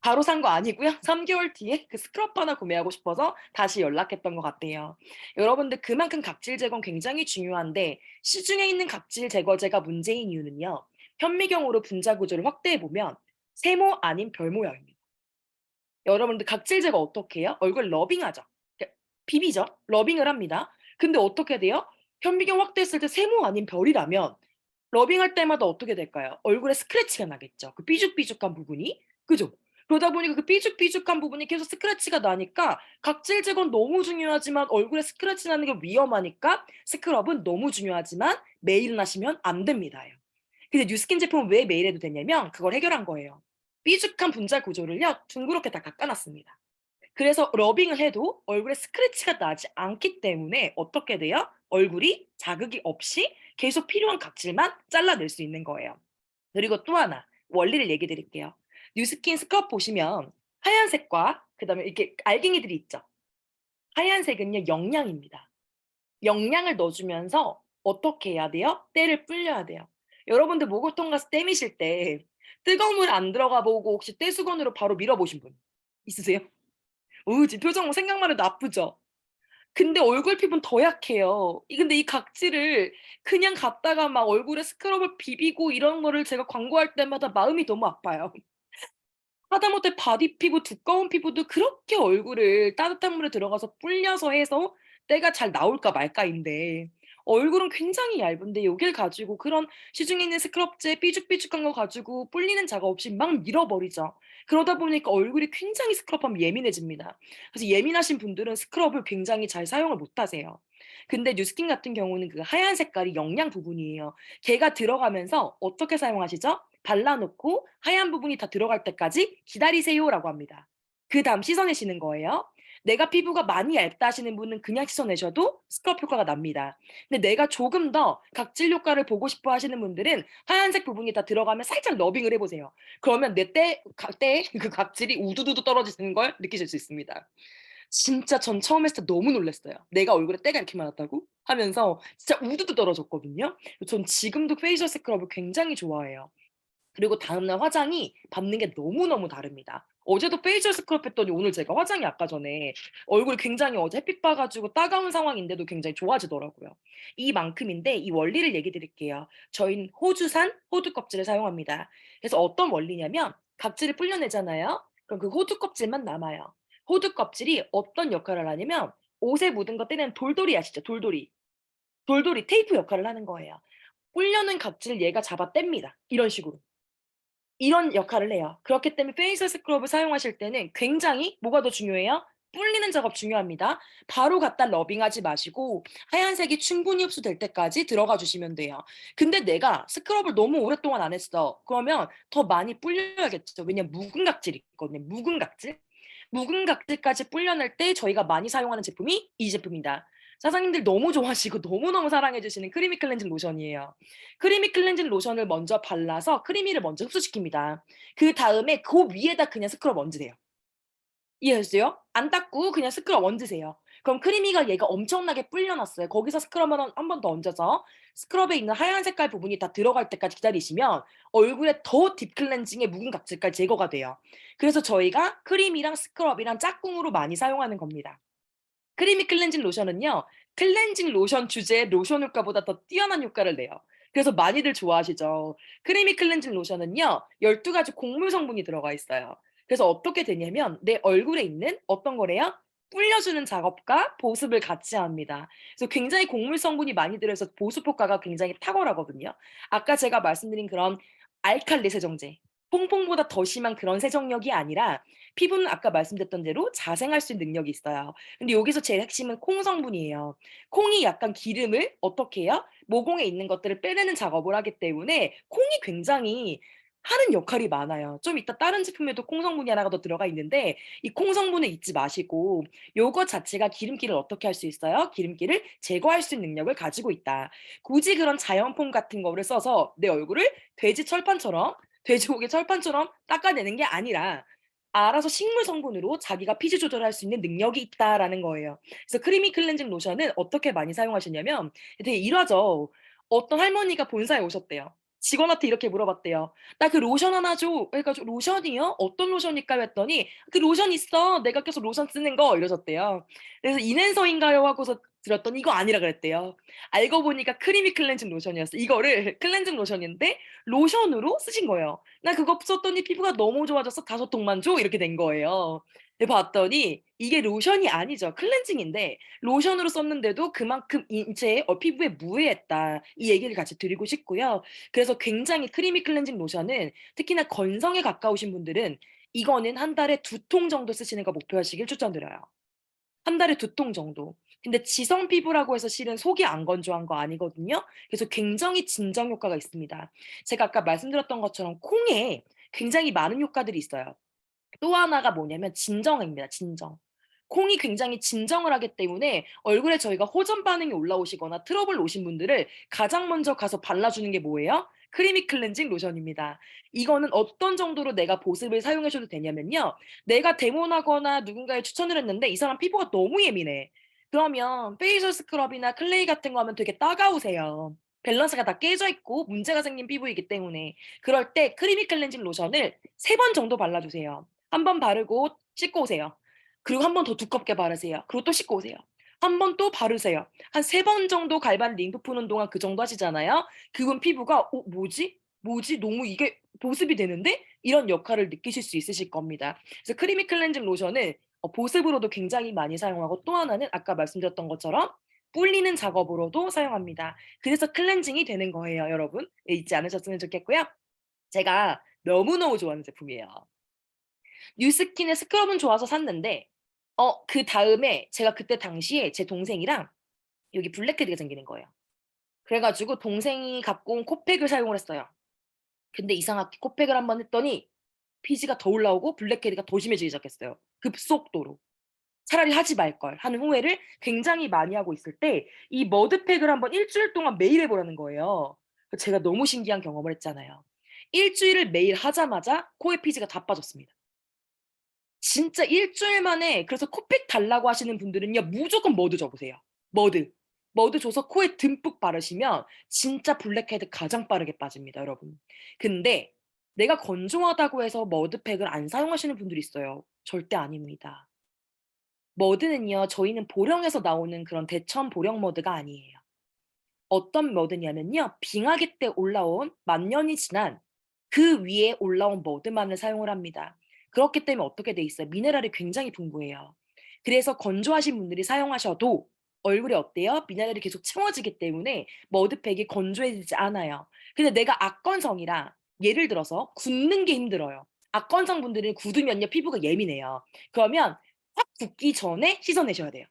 Speaker 1: 바로 산 거 아니고요. 3개월 뒤에 그 스크럽 하나 구매하고 싶어서 다시 연락했던 것 같아요. 여러분들 그만큼 각질 제거는 굉장히 중요한데 시중에 있는 각질 제거제가 문제인 이유는요. 현미경으로 분자 구조를 확대해 보면 세모 아닌 별 모양입니다. 여러분들 각질 제거 어떻게 해요? 얼굴 러빙하죠. 그러니까 비비죠. 러빙을 합니다. 근데 어떻게 돼요? 현미경 확대했을 때 세모 아닌 별이라면 러빙할 때마다 어떻게 될까요? 얼굴에 스크래치가 나겠죠. 그 삐죽삐죽한 부분이. 그죠? 그러다 보니까 그 삐죽삐죽한 부분이 계속 스크래치가 나니까 각질 제거는 너무 중요하지만 얼굴에 스크래치 나는 게 위험하니까 스크럽은 너무 중요하지만 매일은 하시면 안 됩니다요. 근데 뉴스킨 제품은 왜 매일 해도 되냐면 그걸 해결한 거예요. 삐죽한 분자 구조를요 둥그렇게 다 깎아놨습니다. 그래서 러빙을 해도 얼굴에 스크래치가 나지 않기 때문에 어떻게 돼요? 얼굴이 자극이 없이 계속 필요한 각질만 잘라낼 수 있는 거예요. 그리고 또 하나 원리를 얘기 드릴게요. 뉴스킨 스크럽 보시면 하얀색과 그다음에 이렇게 알갱이들이 있죠. 하얀색은요 영양입니다. 영양을 넣어주면서 어떻게 해야 돼요? 때를 불려야 돼요. 여러분들 목욕탕 가서 때 미실 때 뜨거운 물 안 들어가 보고 혹시 떼수건으로 바로 밀어보신 분 있으세요? 지금 표정 생각만 해도 아프죠? 근데 얼굴 피부는 더 약해요. 근데 이 각질을 그냥 갖다가 막 얼굴에 스크럽을 비비고 이런 거를 제가 광고할 때마다 마음이 너무 아파요. 하다못해 바디 피부, 두꺼운 피부도 그렇게 얼굴을 따뜻한 물에 들어가서 불려서 해서 때가 잘 나올까 말까인데 얼굴은 굉장히 얇은데 요길 가지고 그런 시중에 있는 스크럽제 삐죽삐죽한 거 가지고 불리는 작업 없이 막 밀어버리죠. 그러다 보니까 얼굴이 굉장히 스크럽하면 예민해집니다. 그래서 예민하신 분들은 스크럽을 굉장히 잘 사용을 못 하세요. 근데 뉴스킨 같은 경우는 그 하얀 색깔이 영양 부분이에요. 걔가 들어가면서 어떻게 사용하시죠? 발라 놓고 하얀 부분이 다 들어갈 때까지 기다리세요라고 합니다. 그다음 씻어내시는 거예요. 내가 피부가 많이 얇다 하시는 분은 그냥 씻어내셔도 스크럽 효과가 납니다. 근데 내가 조금 더 각질 효과를 보고 싶어 하시는 분들은 하얀색 부분이 다 들어가면 살짝 러빙을 해 보세요. 그러면 내 때에 그 각질이 우두두두 떨어지는 걸 느끼실 수 있습니다. 진짜 전 처음 했을 때 너무 놀랐어요. '내가 얼굴에 때가 이렇게 많았다고?' 하면서 진짜 우두두 떨어졌거든요. 전 지금도 페이셜 스크럽을 굉장히 좋아해요. 그리고 다음날 화장이 받는 게 너무너무 다릅니다. 어제도 페이셜 스크럽 했더니 오늘 제가 화장이 아까 전에 얼굴이 굉장히 어제 햇빛 봐 가지고 따가운 상황인데도 굉장히 좋아지더라고요. 이만큼인데 이 원리를 얘기 드릴게요. 저희는 호주산 호두 껍질을 사용합니다. 그래서 어떤 원리냐면 각질을 불려내잖아요. 그럼 그 호두 껍질만 남아요. 호두 껍질이 어떤 역할을 하냐면 옷에 묻은 거 떼내는 돌돌이 아시죠? 돌돌이. 돌돌이 테이프 역할을 하는 거예요. 불려낸 각질을 얘가 잡아 뗍니다. 이런 식으로. 이런 역할을 해요. 그렇기 때문에 페이셜 스크럽을 사용하실 때는 굉장히 뭐가 더 중요해요? 불리는 작업 중요합니다. 바로 갖다 러빙하지 마시고 하얀색이 충분히 흡수될 때까지 들어가 주시면 돼요. 근데 내가 스크럽을 너무 오랫동안 안 했어. 그러면 더 많이 불려야겠죠. 왜냐면 묵은 각질이 있거든요. 묵은 각질. 묵은 각질까지 불려낼 때 저희가 많이 사용하는 제품이 이 제품이다. 사장님들 너무 좋아하시고 너무너무 사랑해 주시는 크리미 클렌징 로션이에요. 크리미 클렌징 로션을 먼저 발라서 크리미를 먼저 흡수시킵니다. 그다음에 그 위에다 그냥 스크럽 얹으세요. 이해하셨어요? 안 닦고 그냥 스크럽 얹으세요. 그럼 크리미가 얘가 엄청나게 불려 놨어요. 거기서 스크럽을 한 번 더 얹어서 스크럽에 있는 하얀 색깔 부분이 다 들어갈 때까지 기다리시면 얼굴에 더 딥 클렌징의 묵은 각질까지 제거가 돼요. 그래서 저희가 크림이랑 스크럽이랑 짝꿍으로 많이 사용하는 겁니다. 크리미 클렌징 로션은요. 클렌징 로션 주제의 로션 효과보다 더 뛰어난 효과를 내요. 그래서 많이들 좋아하시죠. 크리미 클렌징 로션은요. 12가지 곡물 성분이 들어가 있어요. 그래서 어떻게 되냐면 내 얼굴에 있는 어떤 거래요? 불려주는 작업과 보습을 같이 합니다. 그래서 굉장히 곡물 성분이 많이 들어서 보습 효과가 굉장히 탁월하거든요. 아까 제가 말씀드린 그런 알칼리 세정제, 퐁퐁보다 더 심한 그런 세정력이 아니라 피부는 아까 말씀드렸던 대로 자생할 수 있는 능력이 있어요. 근데 여기서 제일 핵심은 콩 성분이에요. 콩이 약간 기름을 어떻게 해요? 모공에 있는 것들을 빼내는 작업을 하기 때문에 콩이 굉장히 하는 역할이 많아요. 좀 이따 다른 제품에도 콩 성분이 하나가 더 들어가 있는데 이 콩 성분을 잊지 마시고 요거 자체가 기름기를 어떻게 할 수 있어요? 기름기를 제거할 수 있는 능력을 가지고 있다. 굳이 그런 자연폼 같은 거를 써서 내 얼굴을 돼지 철판처럼 돼지고기 철판처럼 닦아내는 게 아니라 알아서 식물 성분으로 자기가 피지 조절할 수 있는 능력이 있다라는 거예요. 그래서 크리미 클렌징 로션은 어떻게 많이 사용하시냐면 되게 일화죠. 어떤 할머니가 본사에 오셨대요. 직원한테 이렇게 물어봤대요. "나 그 로션 하나 줘." 그래 가지고 "로션이요? 어떤 로션일까요?" 했더니 "그 로션 있어. 내가 계속 로션 쓰는 거." 이러셨대요. 그래서 "인앤서인가요?" 하고서 들었더니 이거 아니라 그랬대요. 알고 보니까 크리미 클렌징 로션이었어요. 이거를 클렌징 로션인데 로션으로 쓰신 거예요. "나 그거 썼더니 피부가 너무 좋아져서 5통만 줘." 이렇게 된 거예요. 근데 봤더니 이게 로션이 아니죠. 클렌징인데 로션으로 썼는데도 그만큼 인체에 피부에 무해했다. 이 얘기를 같이 드리고 싶고요. 그래서 굉장히 크리미 클렌징 로션은 특히나 건성에 가까우신 분들은 이거는 한 달에 2통 정도 쓰시는 거 목표하시길 추천드려요. 한 달에 2통 정도. 근데 지성 피부라고 해서 실은 속이 안 건조한 거 아니거든요. 그래서 굉장히 진정 효과가 있습니다. 제가 아까 말씀드렸던 것처럼 콩에 굉장히 많은 효과들이 있어요. 또 하나가 뭐냐면 진정입니다. 진정. 콩이 굉장히 진정을 하기 때문에 얼굴에 저희가 호전 반응이 올라오시거나 트러블 오신 분들을 가장 먼저 가서 발라주는 게 뭐예요? 크리미 클렌징 로션입니다. 이거는 어떤 정도로 내가 보습을 사용하셔도 되냐면요. 내가 데모나거나 누군가에 추천을 했는데 이 사람 피부가 너무 예민해. 그러면 페이셜 스크럽이나 클레이 같은 거 하면 되게 따가우세요. 밸런스가 다 깨져 있고 문제가 생긴 피부이기 때문에 그럴 때 크리미 클렌징 로션을 3번 정도 발라주세요. 한 번 바르고 씻고 오세요. 그리고 한 번 더 두껍게 바르세요. 그리고 또 씻고 오세요. 한 번 또 바르세요. 한 3번 정도 갈반 림프 푸는 동안 그 정도 하시잖아요. 그분 피부가 '어 뭐지? 뭐지? 너무 이게 보습이 되는데?' 이런 역할을 느끼실 수 있으실 겁니다. 그래서 크리미 클렌징 로션은 보습으로도 굉장히 많이 사용하고 또 하나는 아까 말씀드렸던 것처럼 불리는 작업으로도 사용합니다. 그래서 클렌징이 되는 거예요, 여러분. 예, 잊지 않으셨으면 좋겠고요. 제가 너무너무 좋아하는 제품이에요. 뉴스킨의 스크럽은 좋아서 샀는데 그다음에 제가 그때 당시에 제 동생이랑 여기 블랙헤드가 생기는 거예요. 그래 가지고 동생이 갖고 온 코팩을 사용을 했어요. 근데 이상하게 코팩을 한번 했더니 피지가 더 올라오고 블랙헤드가 더 심해지기 시작했어요, 급속도로. '차라리 하지 말걸.' 하는 후회를 굉장히 많이 하고 있을 때 이 머드팩을 한번 1주일 동안 매일 해 보라는 거예요. 제가 너무 신기한 경험을 했잖아요. 1주일을 매일 하자마자 코에 피지가 다 빠졌습니다. 진짜 1주일 만에. 그래서 코팩 달라고 하시는 분들은요 무조건 머드 줘 보세요. 머드. 머드 줘서 코에 듬뿍 바르시면 진짜 블랙헤드 가장 빠르게 빠집니다, 여러분. 근데 내가 건조하다고 해서 머드팩을 안 사용하시는 분들이 있어요. 절대 아닙니다. 머드는요 저희는 보령에서 나오는 그런 대천 보령 머드가 아니에요. 어떤 머드냐면요. 빙하기 때 올라온 만년이 지난 그 위에 올라온 머드만을 사용을 합니다. 그렇기 때문에 어떻게 돼 있어요? 미네랄이 굉장히 풍부해요. 그래서 건조하신 분들이 사용하셔도 얼굴에 어때요? 미네랄이 계속 채워지기 때문에 머드팩이 건조해지지 않아요. 근데 내가 악건성이라 예를 들어서 굳는 게 힘들어요. 악건성 분들은 굳으면요 피부가 예민해요. 그러면 확 굳기 전에 씻어내셔야 돼요.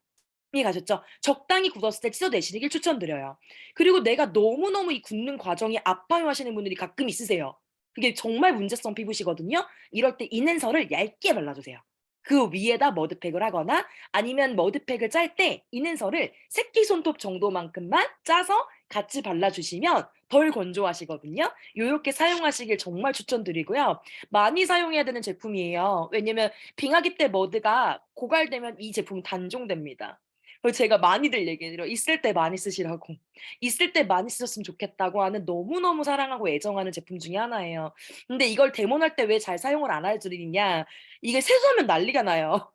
Speaker 1: 이해가셨죠? 적당히 굳었을 때 씻어내시길 추천드려요. 그리고 내가 너무너무 이 굳는 과정이 아파요 하시는 분들이 가끔 있으세요. 그게 정말 문제성 피부시거든요. 이럴 때 인앤서를 얇게 발라주세요. 그 위에다 머드팩을 하거나 아니면 머드팩을 짤 때 인앤서를 새끼손톱 정도만큼만 짜서 같이 발라주시면 덜 건조하시거든요. 요렇게 사용하시길 정말 추천드리고요. 많이 사용해야 되는 제품이에요. 왜냐면 빙하기 때 머드가 고갈되면 이 제품은 단종됩니다. 그래서 제가 많이들 얘기해요. "있을 때 많이 쓰시라."고. "있을 때 많이 쓰셨으면 좋겠다."고 하는 너무너무 사랑하고 애정하는 제품 중에 하나예요. 근데 이걸 데모날 때 왜 잘 사용을 안 알려드리냐. 이게 세수하면 난리가 나요.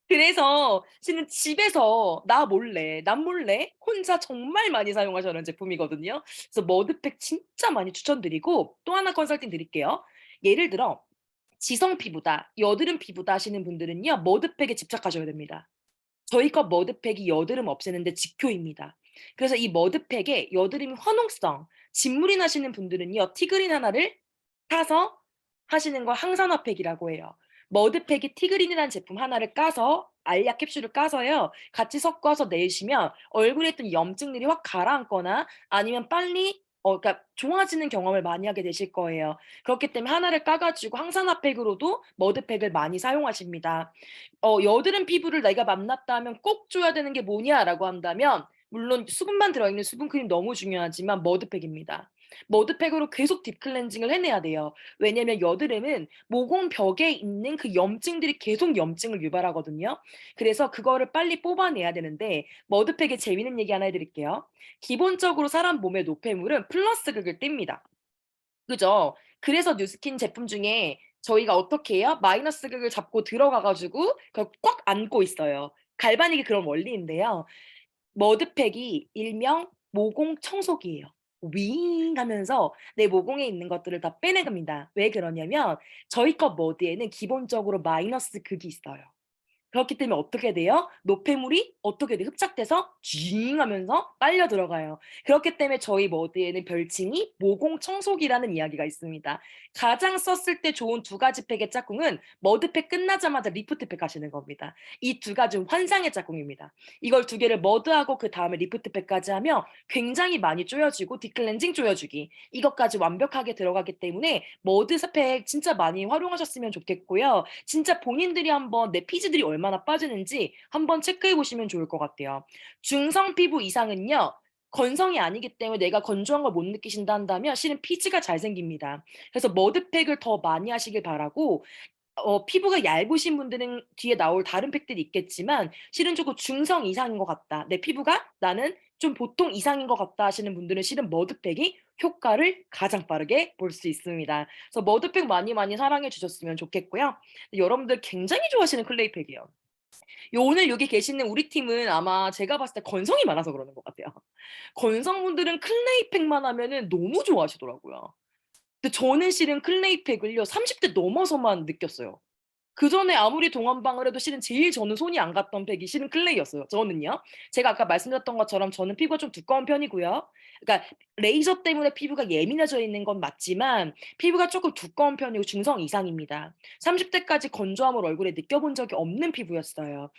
Speaker 1: 그래서 실은 집에서 나 몰래 남몰래 혼자 정말 많이 사용하셔야 하는 제품이거든요. 그래서 머드팩 진짜 많이 추천드리고 또 하나 컨설팅 드릴게요. 예를 들어 지성 피부다, 여드름 피부다 하시는 분들은요 머드팩에 집착하셔야 됩니다. 저희 거 머드팩이 여드름 없애는 데 직효입니다. 그래서 이 머드팩에 여드름이 화농성, 진물이 나시는 분들은요 티그린 하나를 타서 하시는 걸 항산화팩이라고 해요. 머드팩이 티그린이라는 제품 하나를 까서 알약 캡슐을 까서요 같이 섞어서 내시면 얼굴에 있던 염증들이 확 가라앉거나 아니면 빨리 그러니까 좋아지는 경험을 많이 하게 되실 거예요. 그렇기 때문에 하나를 까 가지고 항산화팩으로도 머드팩을 많이 사용하십니다. 여드름 피부를 내가 만났다 하면 꼭 줘야 되는 게 뭐냐라고 한다면 물론 수분만 들어있는 수분크림 너무 중요하지만 머드팩입니다. 머드팩으로 계속 딥클렌징을 해내야 돼요. 왜냐면 여드름은 모공 벽에 있는 그 염증들이 계속 염증을 유발하거든요. 그래서 그거를 빨리 뽑아내야 되는데 머드팩의 재미있는 얘기 하나 해 드릴게요. 기본적으로 사람 몸의 노폐물은 플러스 극을 띱니다. 그죠? 그래서 뉴스킨 제품 중에 저희가 어떻게 해요? 마이너스 극을 잡고 들어가 가지고 그걸 꽉 안고 있어요. 갈바닉이 그런 원리인데요. 머드팩이 일명 모공 청소기예요. 윙 하면서 내 모공에 있는 것들을 다 빼내갑니다. 왜 그러냐면 저희 거 머드에는 기본적으로 마이너스 극이 있어요. 그렇기 때문에 어떻게 돼요? 노폐물이 어떻게 돼? 흡착돼서 쥐잉 하면서 빨려 들어가요. 그렇기 때문에 저희 머드에는 별칭이 모공 청소기라는 이야기가 있습니다. 가장 썼을 때 좋은 두 가지 팩의 짝꿍은 머드팩 끝나자마자 리프트팩 하시는 겁니다. 이 두 가지는 환상의 짝꿍입니다. 이걸 두 개를 머드하고 그 다음에 리프트팩까지 하면 굉장히 많이 쪼여지고 딥클렌징 쪼여주기 이것까지 완벽하게 들어가기 때문에 머드 스펙 진짜 많이 활용하셨으면 좋겠고요. 진짜 본인들이 한번 내 피지들이 얼마나 빠지는지 한번 체크해 보시면 좋을 것 같아요. 중성 피부 이상은요. 건성이 아니기 때문에 내가 건조한 걸 못 느끼신다 한다면 실은 피지가 잘 생깁니다. 그래서 머드팩을 더 많이 하시길 바라고 피부가 얇으신 분들은 뒤에 나올 다른 팩들이 있겠지만 실은 조금 중성 이상인 것 같다. 내 피부가 나는 좀 보통 이상인 것 같다 하시는 분들은 실은 머드팩이 효과를 가장 빠르게 볼 수 있습니다. 그래서 머드팩 많이 많이 사랑해 주셨으면 좋겠고요. 여러분들 굉장히 좋아하시는 클레이팩이에요. 오늘 여기 계시는 우리 팀은 아마 제가 봤을 때 건성이 많아서 그러는 것 같아요. 건성분들은 클레이팩만 하면은 너무 좋아하시더라고요. 근데 저는 실은 클레이팩을요 30대 넘어서만 느꼈어요. 그전에 아무리 동안방을 해도 실은 제일 저는 손이 안 갔던 팩이 실은 클레이였어요. 저는요. 제가 아까 말씀드렸던 것처럼 저는 피부가 좀 두꺼운 편이고요. 그러니까 레이저 때문에 피부가 예민해져 있는 건 맞지만 피부가 조금 두꺼운 편이고 중성 이상입니다. 30대까지 건조함을 얼굴에 느껴본 적이 없는 피부였어요.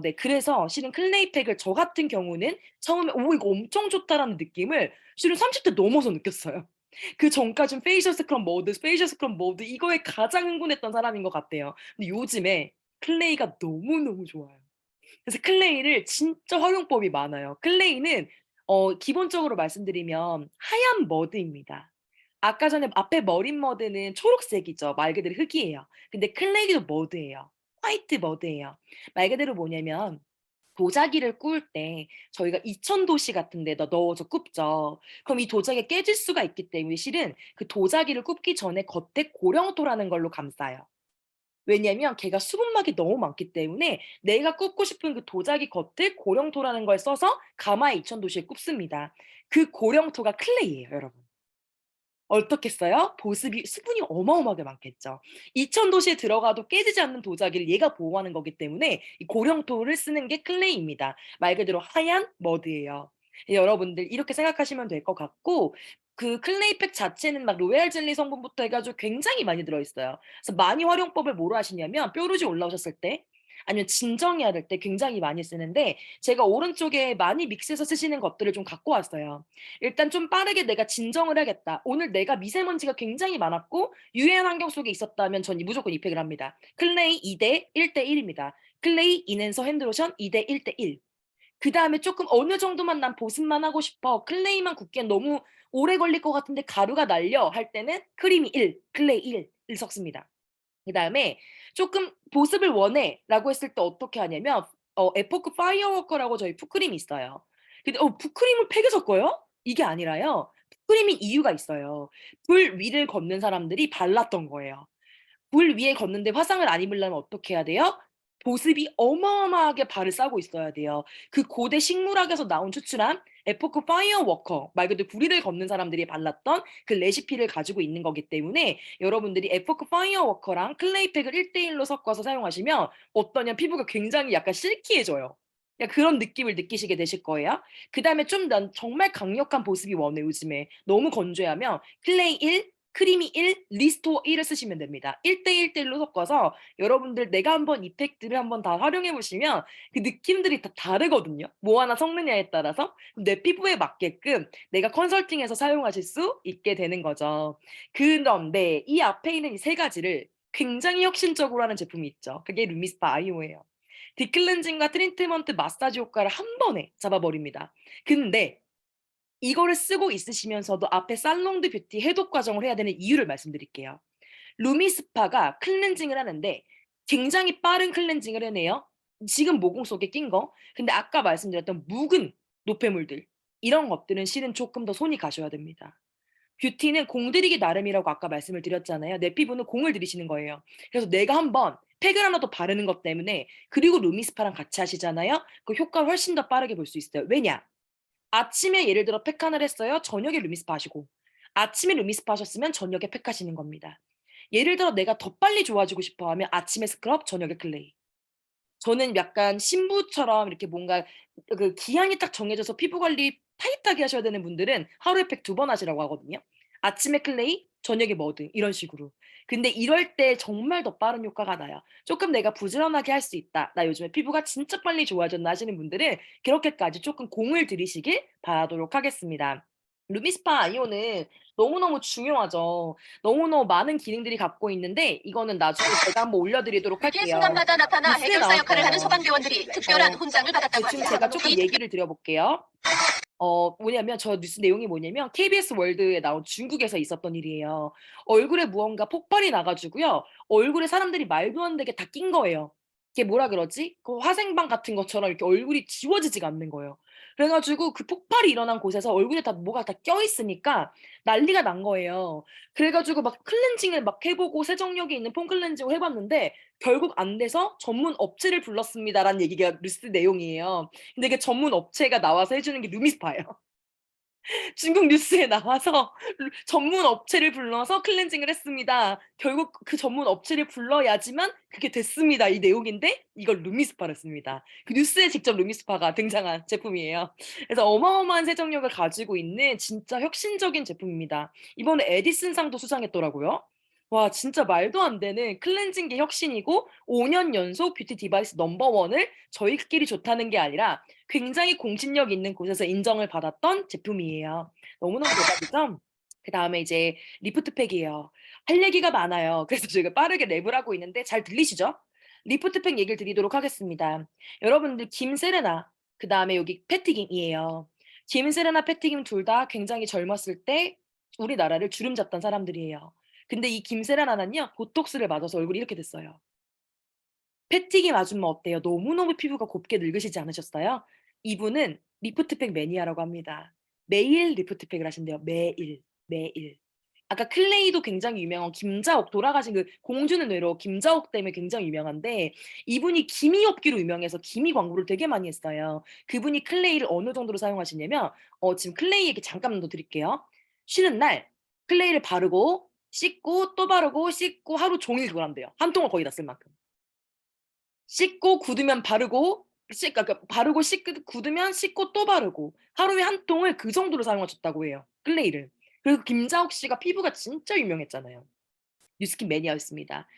Speaker 1: 네. 그래서 실은 클레이팩을 저 같은 경우는 처음에 '오 이거 엄청 좋다.'라는 느낌을 실은 30대 넘어서 느꼈어요. 그전까진 페이셜 스크럽 모드, 페이셜 스크럽 모드 이거에 가장 흥분했던 사람인 것 같아요. 근데 요즘에 클레이가 너무너무 좋아요. 그래서 클레이를 진짜 활용법이 많아요. 클레이는 기본적으로 말씀드리면 하얀 머드입니다. 아까 전에 앞에 머린 머드는 초록색이죠. 말 그대로 흙이에요. 근데 클레이도 머드예요. 화이트 머드예요. 말 그대로 뭐냐면 도자기를 구울 때 저희가 이천 도씨 같은 데다 넣어서 굽죠. 그럼 이 도자기가 깨질 수가 있기 때문에 실은 그 도자기를 굽기 전에 겉에 고령토라는 걸로 감싸요. 왜냐면 걔가 수분막이 너무 많기 때문에 내가 굽고 싶은 그 도자기 겉을 고령토라는 걸 써서 가마에 이천 도씨에 굽습니다. 그 고령토가 클레이예요, 여러분. 어떻겠어요? 보습이 수분이 어마어마하게 많겠죠. 이천 도시에 들어가도 깨지지 않는 도자기를 얘가 보호하는 거기 때문에 이 고령토를 쓰는 게 클레이입니다. 말 그대로 하얀 머드예요. 여러분들 이렇게 생각하시면 될 것 같고 그 클레이팩 자체는 막 로얄 젤리 성분부터 해가지고 굉장히 많이 들어있어요. 그래서 많이 활용법을 뭐로 하시냐면 뾰루지 올라오셨을 때 아니면 진정해야 될 때 굉장히 많이 쓰는데 제가 오른쪽에 많이 믹스해서 쓰시는 것들을 좀 갖고 왔어요. 일단 좀 빠르게 내가 진정을 해야겠다. 오늘 내가 미세먼지가 굉장히 많았고 유해한 환경 속에 있었다면 전 무조건 이 팩을 합니다. 클레이 2대 1대 1입니다. 클레이 인앤서 핸드로션 2대 1대 1. 그다음에 조금 어느 정도만 난 보습만 하고 싶어. 클레이만 굽기엔 너무 오래 걸릴 것 같은데 가루가 날려 할 때는 크림이 1, 클레이 1을 섞습니다. 그다음에 "조금 보습을 원해."라고 했을 때 어떻게 하냐면 에포크 파이어워커라고 저희 풋크림이 있어요. 근데 풋크림을 팩에 섞어요? 이게 아니라요. 풋크림인 이유가 있어요. 불 위를 걷는 사람들이 발랐던 거예요. 불 위에 걷는데 화상을 안 입으려면 어떻게 해야 돼요? 보습이 어마어마하게 발을 싸고 있어야 돼요. 그 고대 식물학에서 나온 추출한 에포크 파이어워커 말 그대로 불 위를 걷는 사람들이 발랐던 그 레시피를 가지고 있는 거기 때문에 여러분들이 에포크 파이어워커랑 클레이팩을 1대 1로 섞어서 사용하시면 어떠냐 피부가 굉장히 약간 실키해져요. 그냥 그런 느낌을 느끼시게 되실 거예요. 그다음에 좀 난 정말 강력한 보습이 원해 요즘에. 너무 건조하면 클레이 1, 크리미 1, 리스토어 1을 쓰시면 됩니다. 1대 1대 1로 섞어서 여러분들 내가 한번 이펙트를 한번 다 활용해 보시면 그 느낌들이 다 다르거든요. 뭐 하나 섞느냐에 따라서 내 피부에 맞게끔 내가 컨설팅해서 사용하실 수 있게 되는 거죠. 그런데 이 앞에 있는 이 세 가지를 굉장히 혁신적으로 하는 제품이 있죠. 그게 루미스파 아이오예요. 딥클렌징과 트리트먼트 마사지 효과를 한 번에 잡아버립니다. 근데 이거를 쓰고 있으시면서도 앞에 살롱드 뷰티 해독 과정을 해야 되는 이유를 말씀드릴게요. 루미스파가 클렌징을 하는데 굉장히 빠른 클렌징을 해내요. 지금 모공 속에 낀 거. 근데 아까 말씀드렸던 묵은 노폐물들 이런 것들은 실은 조금 더 손이 가셔야 됩니다. 뷰티는 공들이기 나름이라고 아까 말씀을 드렸잖아요. 내 피부는 공을 들이시는 거예요. 그래서 내가 한번 팩을 하나 더 바르는 것 때문에 그리고 루미스파랑 같이 하시잖아요. 그 효과를 훨씬 더 빠르게 볼 수 있어요. 왜냐? 아침에 예를 들어 팩하나를 했어요. 저녁에 루미스파 하시고. 아침에 루미스파 하셨으면 저녁에 팩하시는 겁니다. 예를 들어 내가 더 빨리 좋아지고 싶어 하면 아침에 스크럽, 저녁에 클레이. 저는 약간 신부처럼 이렇게 뭔가 그 기한이 딱 정해져서 피부 관리 타이트하게 하셔야 되는 분들은 하루에 팩 2번 하시라고 하거든요. 아침에 클레이, 저녁에 뭐든 이런 식으로. 근데 이럴 때 정말 더 빠른 효과가 나요. 쪼끔 내가 부지런하게 할 수 있다. 나 요즘에 피부가 진짜 빨리 좋아졌나 하시는 분들은 그렇게까지 쪼끔 공을 들이시길 바라도록 하겠습니다. 루미스파 아이오는 너무너무 중요하죠. 너무너무 많은 기능들이 갖고 있는데 이거는 나중에 제가 한번 올려 드리도록
Speaker 4: 위기의
Speaker 1: 할게요.
Speaker 4: 순간마다 나타나
Speaker 1: 뉴스에
Speaker 4: 해결사 역할을 하는
Speaker 1: 나왔어요.
Speaker 4: 소방대원들이 특별한
Speaker 1: 그래서
Speaker 4: 훈장을 받았다고
Speaker 1: 대충
Speaker 4: 합니다.
Speaker 1: 제가 쪼끔
Speaker 4: 이
Speaker 1: 얘기를 드려 볼게요. 뭐냐면 저 뉴스 내용이 뭐냐면 KBS 월드에 나온 중국에서 있었던 일이에요. 얼굴에 무언가 폭발이 나 가지고요. 얼굴에 사람들이 말도 안 되게 다 낀 거예요. 이게 뭐라 그러지? 그 화생방 같은 것처럼 이렇게 얼굴이 지워지지가 않는 거예요. 그래 가지고 그 폭발이 일어난 곳에서 얼굴에 다 뭐가 다 껴 있으니까 난리가 난 거예요. 그래 가지고 막 클렌징을 막 해 보고 세정력이 있는 폼 클렌징을 해 봤는데 결국 안 돼서 "전문 업체를 불렀습니다."라는 얘기가 뉴스 내용이에요. 근데 이게 전문 업체가 나와서 해 주는 게 루미스파예요. 중국 뉴스에 나와서 전문 업체를 불러서 클렌징을 했습니다. 결국 그 전문 업체를 불러야지만 그게 됐습니다. 이 내용인데 이걸 루미스파를 씁니다. 그 뉴스에 직접 루미스파가 등장한 제품이에요. 그래서 어마어마한 세정력을 가지고 있는 진짜 혁신적인 제품입니다. 이번에 에디슨상도 수상했더라고요. 와 진짜 말도 안 되는 클렌징계 혁신이고 5년 연속 뷰티 디바이스 넘버 1을 저희끼리 좋다는 게 아니라 굉장히 공신력 있는 곳에서 인정을 받았던 제품이에요. 너무너무 대박이죠? 그다음에 이제 리프트팩이에요. 할 얘기가 많아요. 그래서 제가 빠르게 랩을 하고 있는데 잘 들리시죠? 리프트팩 얘기를 드리도록 하겠습니다. 여러분들 김세레나 그다음에 여기 패티김이에요. 김세레나 패티김 둘 다 굉장히 젊었을 때 우리나라를 주름잡던 사람들이에요. 근데 이 김세레나는요 보톡스를 맞아서 얼굴이 이렇게 됐어요. 패티김 아줌마 어때요? 너무너무 피부가 곱게 늙으시지 않으셨어요? 이분은 리프트팩 매니아라고 합니다. 매일 리프트팩을 하신대요. 매일, 매일. 아까 클레이도 굉장히 유명한 김자옥 돌아가신 그 공주는 외로 김자옥 때문에 굉장히 유명한데 이분이 기미 업계로 유명해서 기미 광고를 되게 많이 했어요. 그분이 클레이를 어느 정도로 사용하시냐면 지금 클레이 얘기 잠깐만 더 드릴게요. 쉬는 날 클레이를 바르고 씻고 또 바르고 씻고 하루 종일 그걸 한대요. 한 통을 거의 다 쓸 만큼. 씻고 굳으면 바르고 그러니까 바르고 씻고 굳으면 씻고 또 바르고 하루에 한 통을 그 정도로 사용하셨다고 해요, 클레이를. 그리고 김자옥 씨가 피부가 진짜 유명했잖아요. 뉴스킨 매니아였습니다.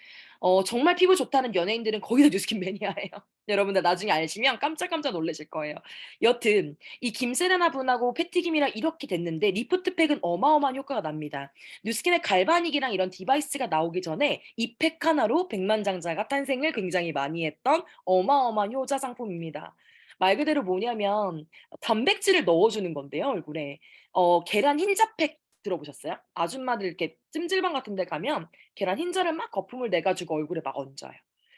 Speaker 1: 정말 피부 좋다는 연예인들은 거의 다 뉴스킨 매니아예요. 여러분들 나중에 아시면 깜짝깜짝 놀라실 거예요. 여튼 이 김세레나 분하고 패티김이랑 이렇게 됐는데 리프트팩은 어마어마한 효과가 납니다. 뉴스킨의 갈바닉이랑 이런 디바이스가 나오기 전에 이 팩 하나로 백만장자가 탄생을 굉장히 많이 했던 어마어마한 효자 상품입니다. 말 그대로 뭐냐면 단백질을 넣어주는 건데요, 얼굴에. 계란 흰자팩 들어보셨어요? 아줌마들 이렇게 찜질방 같은 데 가면 계란 흰자를 막 거품을 내 가지고 얼굴에 막 얹어요.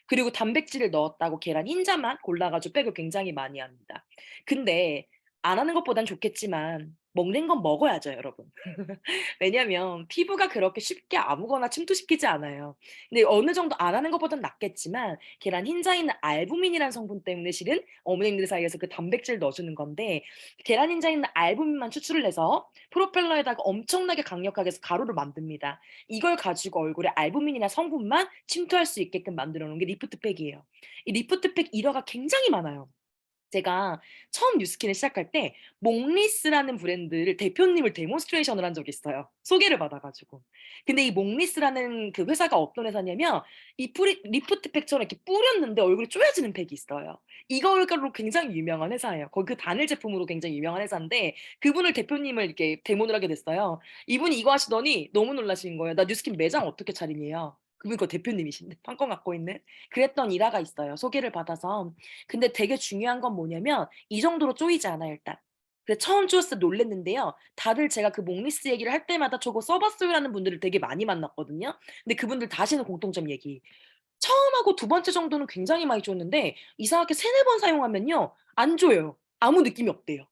Speaker 1: 그리고 단백질을 넣었다고 계란 흰자만 골라 가지고 백을 굉장히 많이 합니다. 근데 안 하는 것보단 좋겠지만 먹는 건 먹어야죠, 여러분. 왜냐면 피부가 그렇게 쉽게 아무거나 침투시키지 않아요. 근데 어느 정도 안 하는 것보단 낫겠지만 계란 흰자에 있는 알부민이라는 성분 때문에 실은 어머님들 사이에서 그 단백질을 넣어주는 건데 계란 흰자에 있는 알부민만 추출을 해서 프로펠러에다가 엄청나게 강력하게 해서 가루를 만듭니다. 이걸 가지고 얼굴에 알부민이나 성분만 침투할 수 있게끔 만들어 놓은 게 리프트팩이에요. 이 리프트팩 일화가 굉장히 많아요. 제가 처음 뉴스킨을 시작할 때 몽리스라는 브랜드를 대표님을 데몬스트레이션을 한 적이 있어요, 소개를 받아 가지고. 근데 이 몽리스라는 그 회사가 어떤 회사냐면 이 뿌리 리프트팩처럼 이렇게 뿌렸는데 얼굴이 쪼여지는 팩이 있어요. 이걸로 굉장히 유명한 회사예요. 거기 그 단일 제품으로 굉장히 유명한 회사인데 그분을 대표님을 이렇게 데모를 하게 됐어요. 이분이 이거 하시더니 너무 놀라시는 거예요. "나 뉴스킨 매장 어떻게 차리니?"요. 그분이 그 대표님이신데 판권 갖고 있는. 그랬던 일화가 있어요, 소개를 받아서. 근데 되게 중요한 건 뭐냐면 이 정도로 쪼이지 않아요 일단. 그래서 처음 쪼였을 때 놀랐는데요. 다들 제가 그 몽리스 얘기를 할 때마다 "저거 써 봤어요?"라는 분들을 되게 많이 만났거든요. 근데 그분들 다 하시는 공통점 얘기. 처음하고 두 번째 정도는 굉장히 많이 쪼였는데 이상하게 3-4번 사용하면요 안 쪼여요. 아무 느낌이 없대요.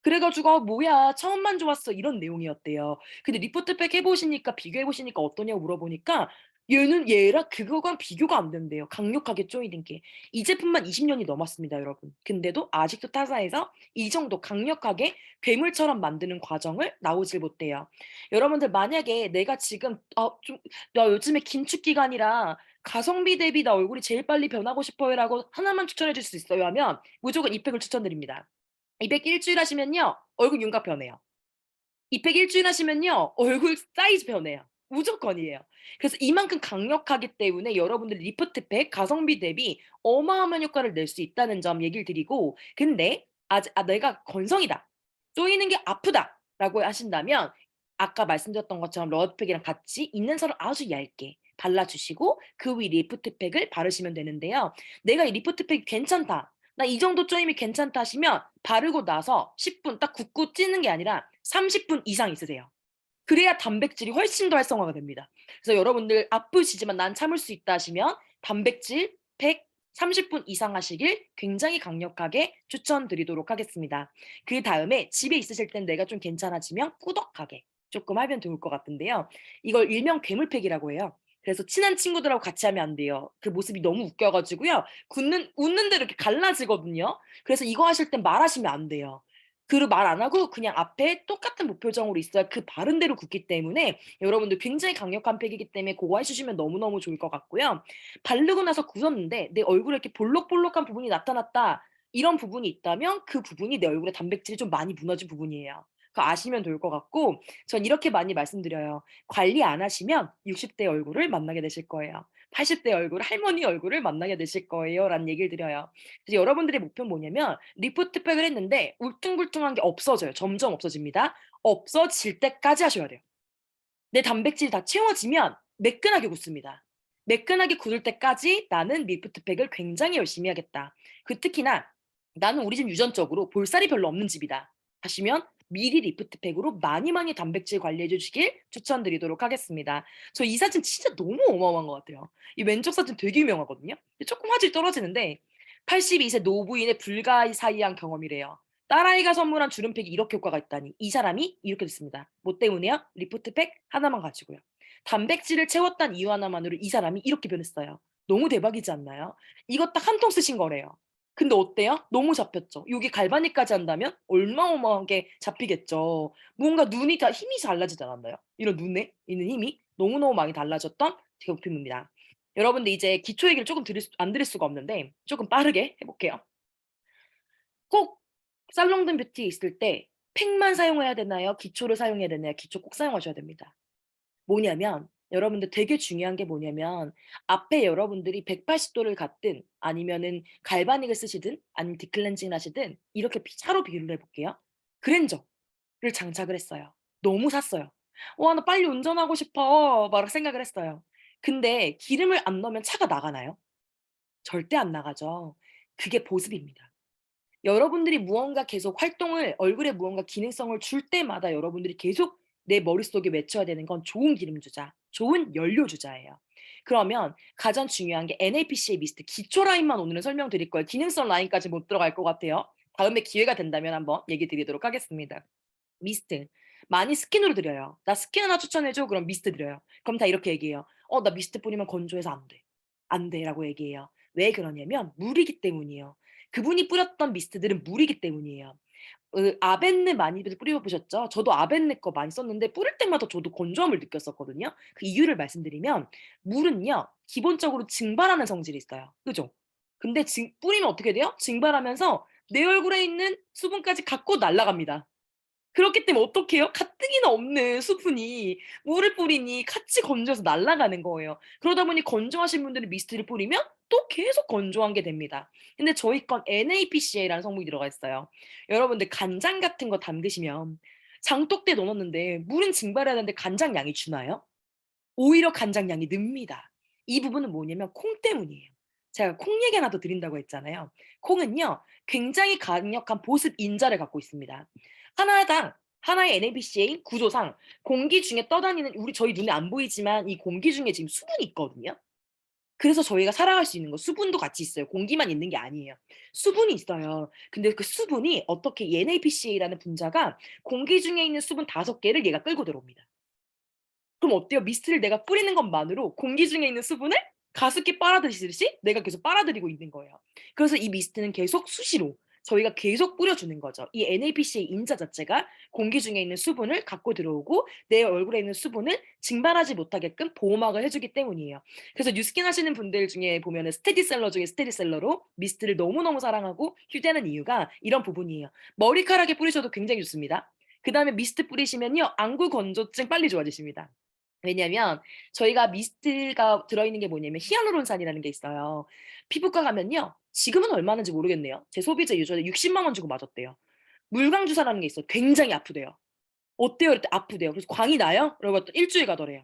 Speaker 1: 그래 가지고 "아 뭐야 처음만 좋았어." 이런 내용이었대요. 근데 리프트팩 해 보시니까 비교해 보시니까 어떠냐고 물어보니까 얘는 얘랑 그거랑 비교가 안 된대요. 강력하게 조이는 게. 이 제품만 20년이 넘었습니다, 여러분. 근데도 아직도 타사에서 이 정도 강력하게 괴물처럼 만드는 과정을 나오질 못해요. 여러분들 만약에 내가 지금 나 요즘에 긴축 기간이라 가성비 대비 나 얼굴이 제일 빨리 변하고 싶어요라고 하나만 추천해 줄 수 있어요 하면 무조건 이 팩을 추천드립니다. 이 팩 일주일 하시면요. 얼굴 윤곽 변해요. 이 팩 일주일 하시면요. 얼굴 사이즈 변해요. 무조건이에요. 그래서 이만큼 강력하기 때문에 여러분들이 리프트팩 가성비 대비 어마어마한 효과를 낼 수 있다는 점 얘기를 드리고 근데 내가 건성이다. 쪼이는 게 아프다라고 하신다면 아까 말씀드렸던 것처럼 러드팩이랑 같이 있는 선을 아주 얇게 발라주시고 그 위 리프트팩을 바르시면 되는데요. 내가 이 리프트팩이 괜찮다. 나 이 정도 쪼임이 괜찮다 하시면 바르고 나서 10분 딱 굽고 찌는 게 아니라 30분 이상 있으세요. 그래야 단백질이 훨씬 더 활성화가 됩니다. 그래서 여러분들 아프시지만 난 참을 수 있다 하시면 단백질 팩 30분 이상 하시길 굉장히 강력하게 추천드리도록 하겠습니다. 그다음에 집에 있으실 땐 내가 좀 괜찮아지면 꾸덕하게 조금 하면 좋을 것 같은데요. 이걸 일명 괴물팩이라고 해요. 그래서 친한 친구들하고 같이 하면 안 돼요. 그 모습이 너무 웃겨 가지고요. 웃는 대로 이렇게 갈라지거든요. 그래서 이거 하실 땐 말하시면 안 돼요. 그리고 말 안 하고 그냥 앞에 똑같은 무표정으로 있어야 그 바른 대로 굽기 때문에 여러분들 굉장히 강력한 팩이기 때문에 그거 해 주시면 너무너무 좋을 것 같고요. 바르고 나서 굳었는데 내 얼굴에 이렇게 볼록볼록한 부분이 나타났다. 이런 부분이 있다면 그 부분이 내 얼굴에 단백질이 좀 많이 무너진 부분이에요. 그거 아시면 좋을 것 같고 전 이렇게 많이 말씀드려요. 관리 안 하시면 60대 얼굴을 만나게 되실 거예요. 80대 얼굴, 할머니 얼굴을 만나게 되실 거예요라는 얘기를 드려요. 그래서 여러분들의 목표는 뭐냐면 리프트팩을 했는데 울퉁불퉁한 게 없어져요. 점점 없어집니다. 없어질 때까지 하셔야 돼요. 내 단백질이 다 채워지면 매끈하게 굳습니다. 매끈하게 굳을 때까지 나는 리프트팩을 굉장히 열심히 하겠다. 특히나 나는 우리 집 유전적으로 볼살이 별로 없는 집이다 하시면 미리 리프트팩으로 많이 많이 단백질 관리해 주시길 추천드리도록 하겠습니다. 저 이 사진 진짜 너무 어마어마한 것 같아요. 이 왼쪽 사진 되게 유명하거든요. 조금 화질이 떨어지는데 82세 노부인의 불가사의한 경험이래요. 딸아이가 선물한 주름팩이 이렇게 효과가 있다니. 이 사람이 이렇게 됐습니다. 뭐 때문에요? 리프트팩 하나만 가지고요. 단백질을 채웠다는 이유 하나만으로 이 사람이 이렇게 변했어요. 너무 대박이지 않나요? 이거 딱 한 통 쓰신 거래요. 근데 어때요? 너무 잡혔죠. 여기 갈바닉까지 한다면 어마어마하게 잡히겠죠. 뭔가 눈이 다 힘이 달라지지 않았나요? 이런 눈에 있는 힘이 너무너무 많이 달라졌던 제품입니다. 여러분들 이제 기초 얘기를 조금 안 드릴 수가 없는데 조금 빠르게 해볼게요. 꼭 살롱든 뷰티에 있을 때 팩만 사용해야 되나요? 기초를 사용해야 되나요? 기초 꼭 사용하셔야 됩니다. 뭐냐면 여러분들 되게 중요한 게 뭐냐면 앞에 여러분들이 180도를 갔든 아니면은 갈바닉을 쓰시든 아니면 딥클렌징을 하시든 이렇게 차로 비교를 해 볼게요. 그랜저를 장착을 했어요. 너무 샀어요. '와 나 빨리 운전하고 싶어.' 막 생각을 했어요. 근데 기름을 안 넣으면 차가 나가나요? 절대 안 나가죠. 그게 보습입니다. 여러분들이 무언가 계속 활동을 얼굴에 무언가 기능성을 줄 때마다 여러분들이 계속 내 머릿속에 외쳐야 되는 건 좋은 기름 주자, 좋은 연료 주자예요. 그러면 가장 중요한 게 NAPCA 미스트 기초 라인만 오늘은 설명드릴 거예요. 기능성 라인까지 못 들어갈 것 같아요. 다음에 기회가 된다면 한번 얘기 드리도록 하겠습니다. 미스트. 많이 스킨으로 드려요. "나 스킨 하나 추천해 줘." 그럼 미스트 드려요. 그럼 다 이렇게 얘기해요. 나 미스트 뿌리면 건조해서 안 돼." "안 돼."라고 얘기해요. 왜 그러냐면 물이기 때문이에요. 그분이 뿌렸던 미스트들은 물이기 때문이에요. 아벤느 많이들 뿌려 보셨죠? 저도 아벤느 거 많이 썼는데 뿌릴 때마다 저도 건조함을 느꼈었거든요. 그 이유를 말씀드리면 물은요 기본적으로 증발하는 성질이 있어요. 그죠? 근데 뿌리면 어떻게 돼요? 증발하면서 내 얼굴에 있는 수분까지 갖고 날아갑니다. 그렇기 때문에 어떡해요? 가뜩이나 없는 수분이 물을 뿌리니 같이 건조해서 날아가는 거예요. 그러다 보니 건조하신 분들은 미스트를 뿌리면 또 계속 건조한 게 됩니다. 근데 저희 건 NAPCA라는 성분이 들어가 있어요. 여러분들 간장 같은 거 담그시면 장독대에 넣어 놨는데 물은 증발해야 되는데 간장 양이 주나요? 오히려 간장 양이 늡니다. 이 부분은 뭐냐면 콩 때문이에요. 제가 콩 얘기 하나 더 드린다고 했잖아요. 콩은요 굉장히 강력한 보습 인자를 갖고 있습니다. 하나당 하나의 NABCA인 구조상 공기 중에 떠다니는 저희 눈에 안 보이지만 이 공기 중에 지금 수분이 있거든요. 그래서 저희가 살아갈 수 있는 거 수분도 같이 있어요. 공기만 있는 게 아니에요. 수분이 있어요. 근데 그 수분이 어떻게 이 NABCA라는 분자가 공기 중에 있는 수분 5개를 얘가 끌고 들어옵니다. 그럼 어때요? 미스트를 내가 뿌리는 것만으로 공기 중에 있는 수분을 가습기 빨아들이듯이 내가 계속 빨아들이고 있는 거예요. 그래서 이 미스트는 계속 수시로 저희가 계속 뿌려주는 거죠. 이 NAPC의 인자 자체가 공기 중에 있는 수분을 갖고 들어오고 내 얼굴에 있는 수분을 증발하지 못하게끔 보호막을 해주기 때문이에요. 그래서 뉴스킨 하시는 분들 중에 보면은 스테디셀러 중에 스테디셀러로 미스트를 너무너무 사랑하고 휴대하는 이유가 이런 부분이에요. 머리카락에 뿌리셔도 굉장히 좋습니다. 그 다음에 미스트 뿌리시면요, 안구 건조증 빨리 좋아지십니다. 왜냐면 저희가 미스트가 들어있는 게 뭐냐면 히알루론산이라는 게 있어요. 피부과 가면요, 지금은 얼마인지 모르겠네요. 제 소비자 예전에 60만 원 주고 맞았대요. 물광 주사라는 게 있어요. 굉장히 아프대요. 어때요? 이랬더니 아프대요. 그래서 광이 나요? 그러고 또 일주일 가더래요.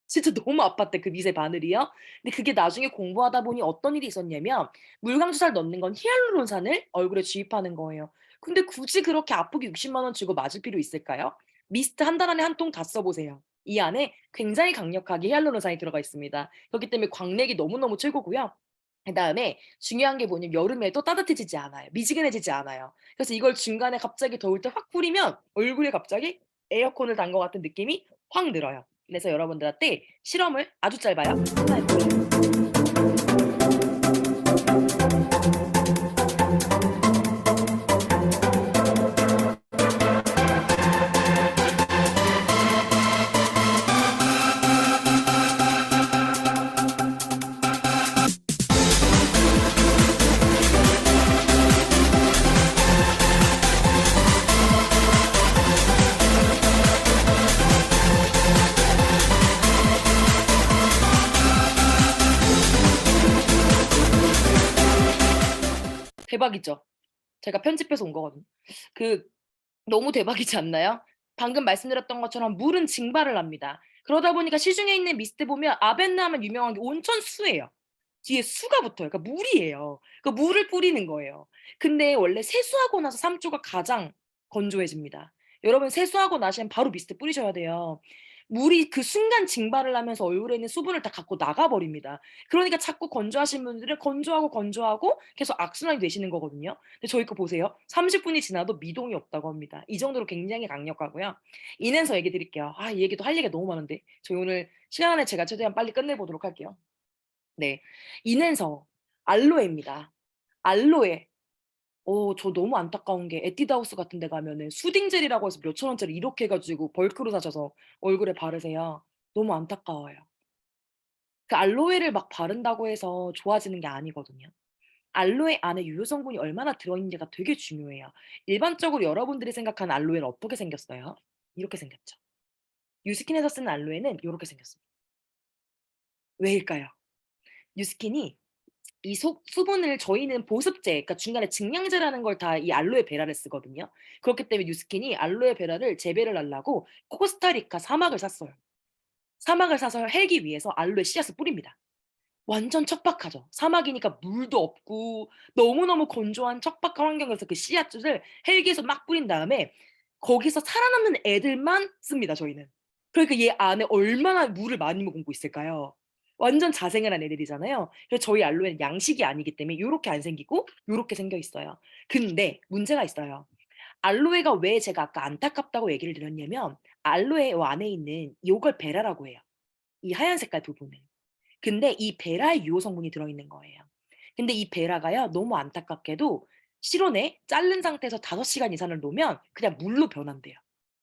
Speaker 1: 진짜 너무 아팠대, 그 미세 바늘이요. 근데 그게 나중에 공부하다 보니 어떤 일이 있었냐면 물광 주사를 넣는 건 히알루론산을 얼굴에 주입하는 거예요. 근데 굳이 그렇게 아프게 60만 원 주고 맞을 필요 있을까요? 미스트 한 달 안에 한 통 다 써보세요. 이 안에 굉장히 강력하게 히알루론산이 들어가 있습니다. 그렇기 때문에 광내기 너무너무 최고고요. 그다음에 중요한 게 뭐냐면 여름에도 따뜻해지지 않아요. 미지근해지지 않아요. 그래서 이걸 중간에 갑자기 더울 때 확 뿌리면 얼굴에 갑자기 에어컨을 단 것 같은 느낌이 확 늘어요. 그래서 여러분들한테 실험을 아주 짧아요. 한번 해볼래요? 대박이죠? 제가 편집해서 온 거거든요. 그 너무 대박이지 않나요? 방금 말씀드렸던 것처럼 물은 증발을 합니다. 그러다 보니까 시중에 있는 미스트 보면 아벤느 하면 유명한 게 온천수예요. 뒤에 수가 붙어요. 그러니까 물이에요. 그 물을 뿌리는 거예요. 근데 원래 세수하고 나서 3초가 가장 건조해집니다. 여러분 세수하고 나시면 바로 미스트 뿌리셔야 돼요. 물이 그 순간 증발을 하면서 얼굴에 있는 수분을 다 갖고 나가 버립니다. 그러니까 자꾸 건조하신 분들은 건조하고 계속 악순환이 되시는 거거든요. 근데 저희 거 보세요. 30분이 지나도 미동이 없다고 합니다. 이 정도로 굉장히 강력하고요. 인해서 얘기 드릴게요. 이 얘기도 할 얘기가 너무 많은데 저희 오늘 시간 안에 제가 최대한 빨리 끝내 보도록 할게요. 네. 인앤서 알로에입니다. 알로에. 저 너무 안타까운 게 에뛰드하우스 같은 데 가면은 수딩 젤이라고 해서 몇천 원짜리 이렇게 해 가지고 벌크로 사셔서 얼굴에 바르세요. 너무 안타까워요. 그 알로에를 막 바른다고 해서 좋아지는 게 아니거든요. 알로에 안에 유효 성분이 얼마나 들어 있는지가 되게 중요해요. 일반적으로 여러분들이 생각하는 알로에는 어떻게 생겼어요? 이렇게 생겼죠. 뉴스킨에서 쓰는 알로에는 요렇게 생겼습니다. 왜일까요? 뉴스킨이 이 속 수분을 저희는 보습제, 그러니까 중간에 증량제라는 걸 다 이 알로에 베라를 쓰거든요. 그렇기 때문에 뉴스킨이 알로에 베라를 재배를 하려고 코스타리카 사막을 샀어요. 사막을 사서 헬기 위해서 알로에 씨앗을 뿌립니다. 완전 척박하죠. 사막이니까 물도 없고 너무너무 건조한 척박한 환경에서 그 씨앗을 헬기에서 막 뿌린 다음에 거기서 살아남는 애들만 씁니다, 저희는. 그러니까 얘 안에 얼마나 물을 많이 머금고 있을까요? 완전 자생을 한 애들이잖아요. 그래서 저희 알로에는 양식이 아니기 때문에 요렇게 안 생기고 요렇게 생겨 있어요. 근데 문제가 있어요. 알로에가 왜 제가 아까 안타깝다고 얘기를 드렸냐면 알로에 안에 있는 요걸 베라라고 해요. 이 하얀 색깔 부분을. 근데 이 베라에 유효 성분이 들어있는 거예요. 근데 이 베라가요, 너무 안타깝게도 실온에 자른 상태에서 5시간 이상을 놓으면 그냥 물로 변한대요.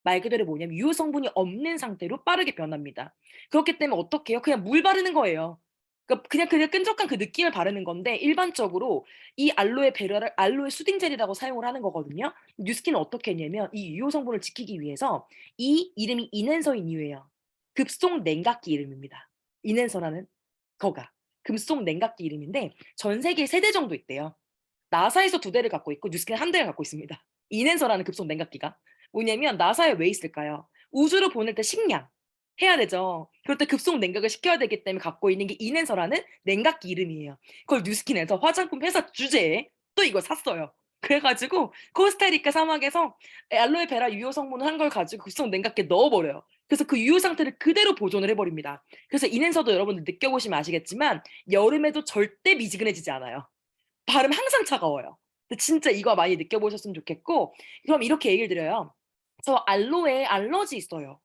Speaker 1: 말 그대로 뭐냐면 유효 성분이 없는 상태로 빠르게 변합니다. 그렇기 때문에 어떻게 해요? 그냥 물 바르는 거예요. 그러니까 그냥 끈적한 그 느낌을 바르는 건데 일반적으로 이 알로에 베라를 알로에 수딩 젤이라고 사용을 하는 거거든요. 뉴스킨은 어떻게 했냐면 이 유효 성분을 지키기 위해서 이 이름이 인앤서인 이유예요. 급속 냉각기 이름입니다. 인앤서라는 거가. 금속 냉각기 이름인데 전 세계에 3대 정도 있대요. 나사에서 2대를 갖고 있고 뉴스킨은 1대를 갖고 있습니다. 인앤서라는 급속 냉각기가. 뭐냐면 나사에 왜 있을까요? 우주로 보낼 때 식량 해야 되죠. 그럴 때 급속 냉각을 시켜야 되기 때문에 갖고 있는 게 인앤서라는 냉각기 이름이에요. 그걸 뉴스킨에서 화장품 회사 주제에 또 이걸 샀어요. 그래 가지고 코스타리카 사막에서 알로에 베라 유효 성분을 한 걸 가지고 급속 냉각기에 넣어 버려요. 그래서 그 유효 상태를 그대로 보존을 해 버립니다. 그래서 인앤서도 여러분들 느껴보시면 아시겠지만 여름에도 절대 미지근해지지 않아요. 발음 항상 차가워요. 근데 진짜 이거 많이 느껴보셨으면 좋겠고 그럼 이렇게 얘기를 드려요. 저 알로에 알러지 있어요.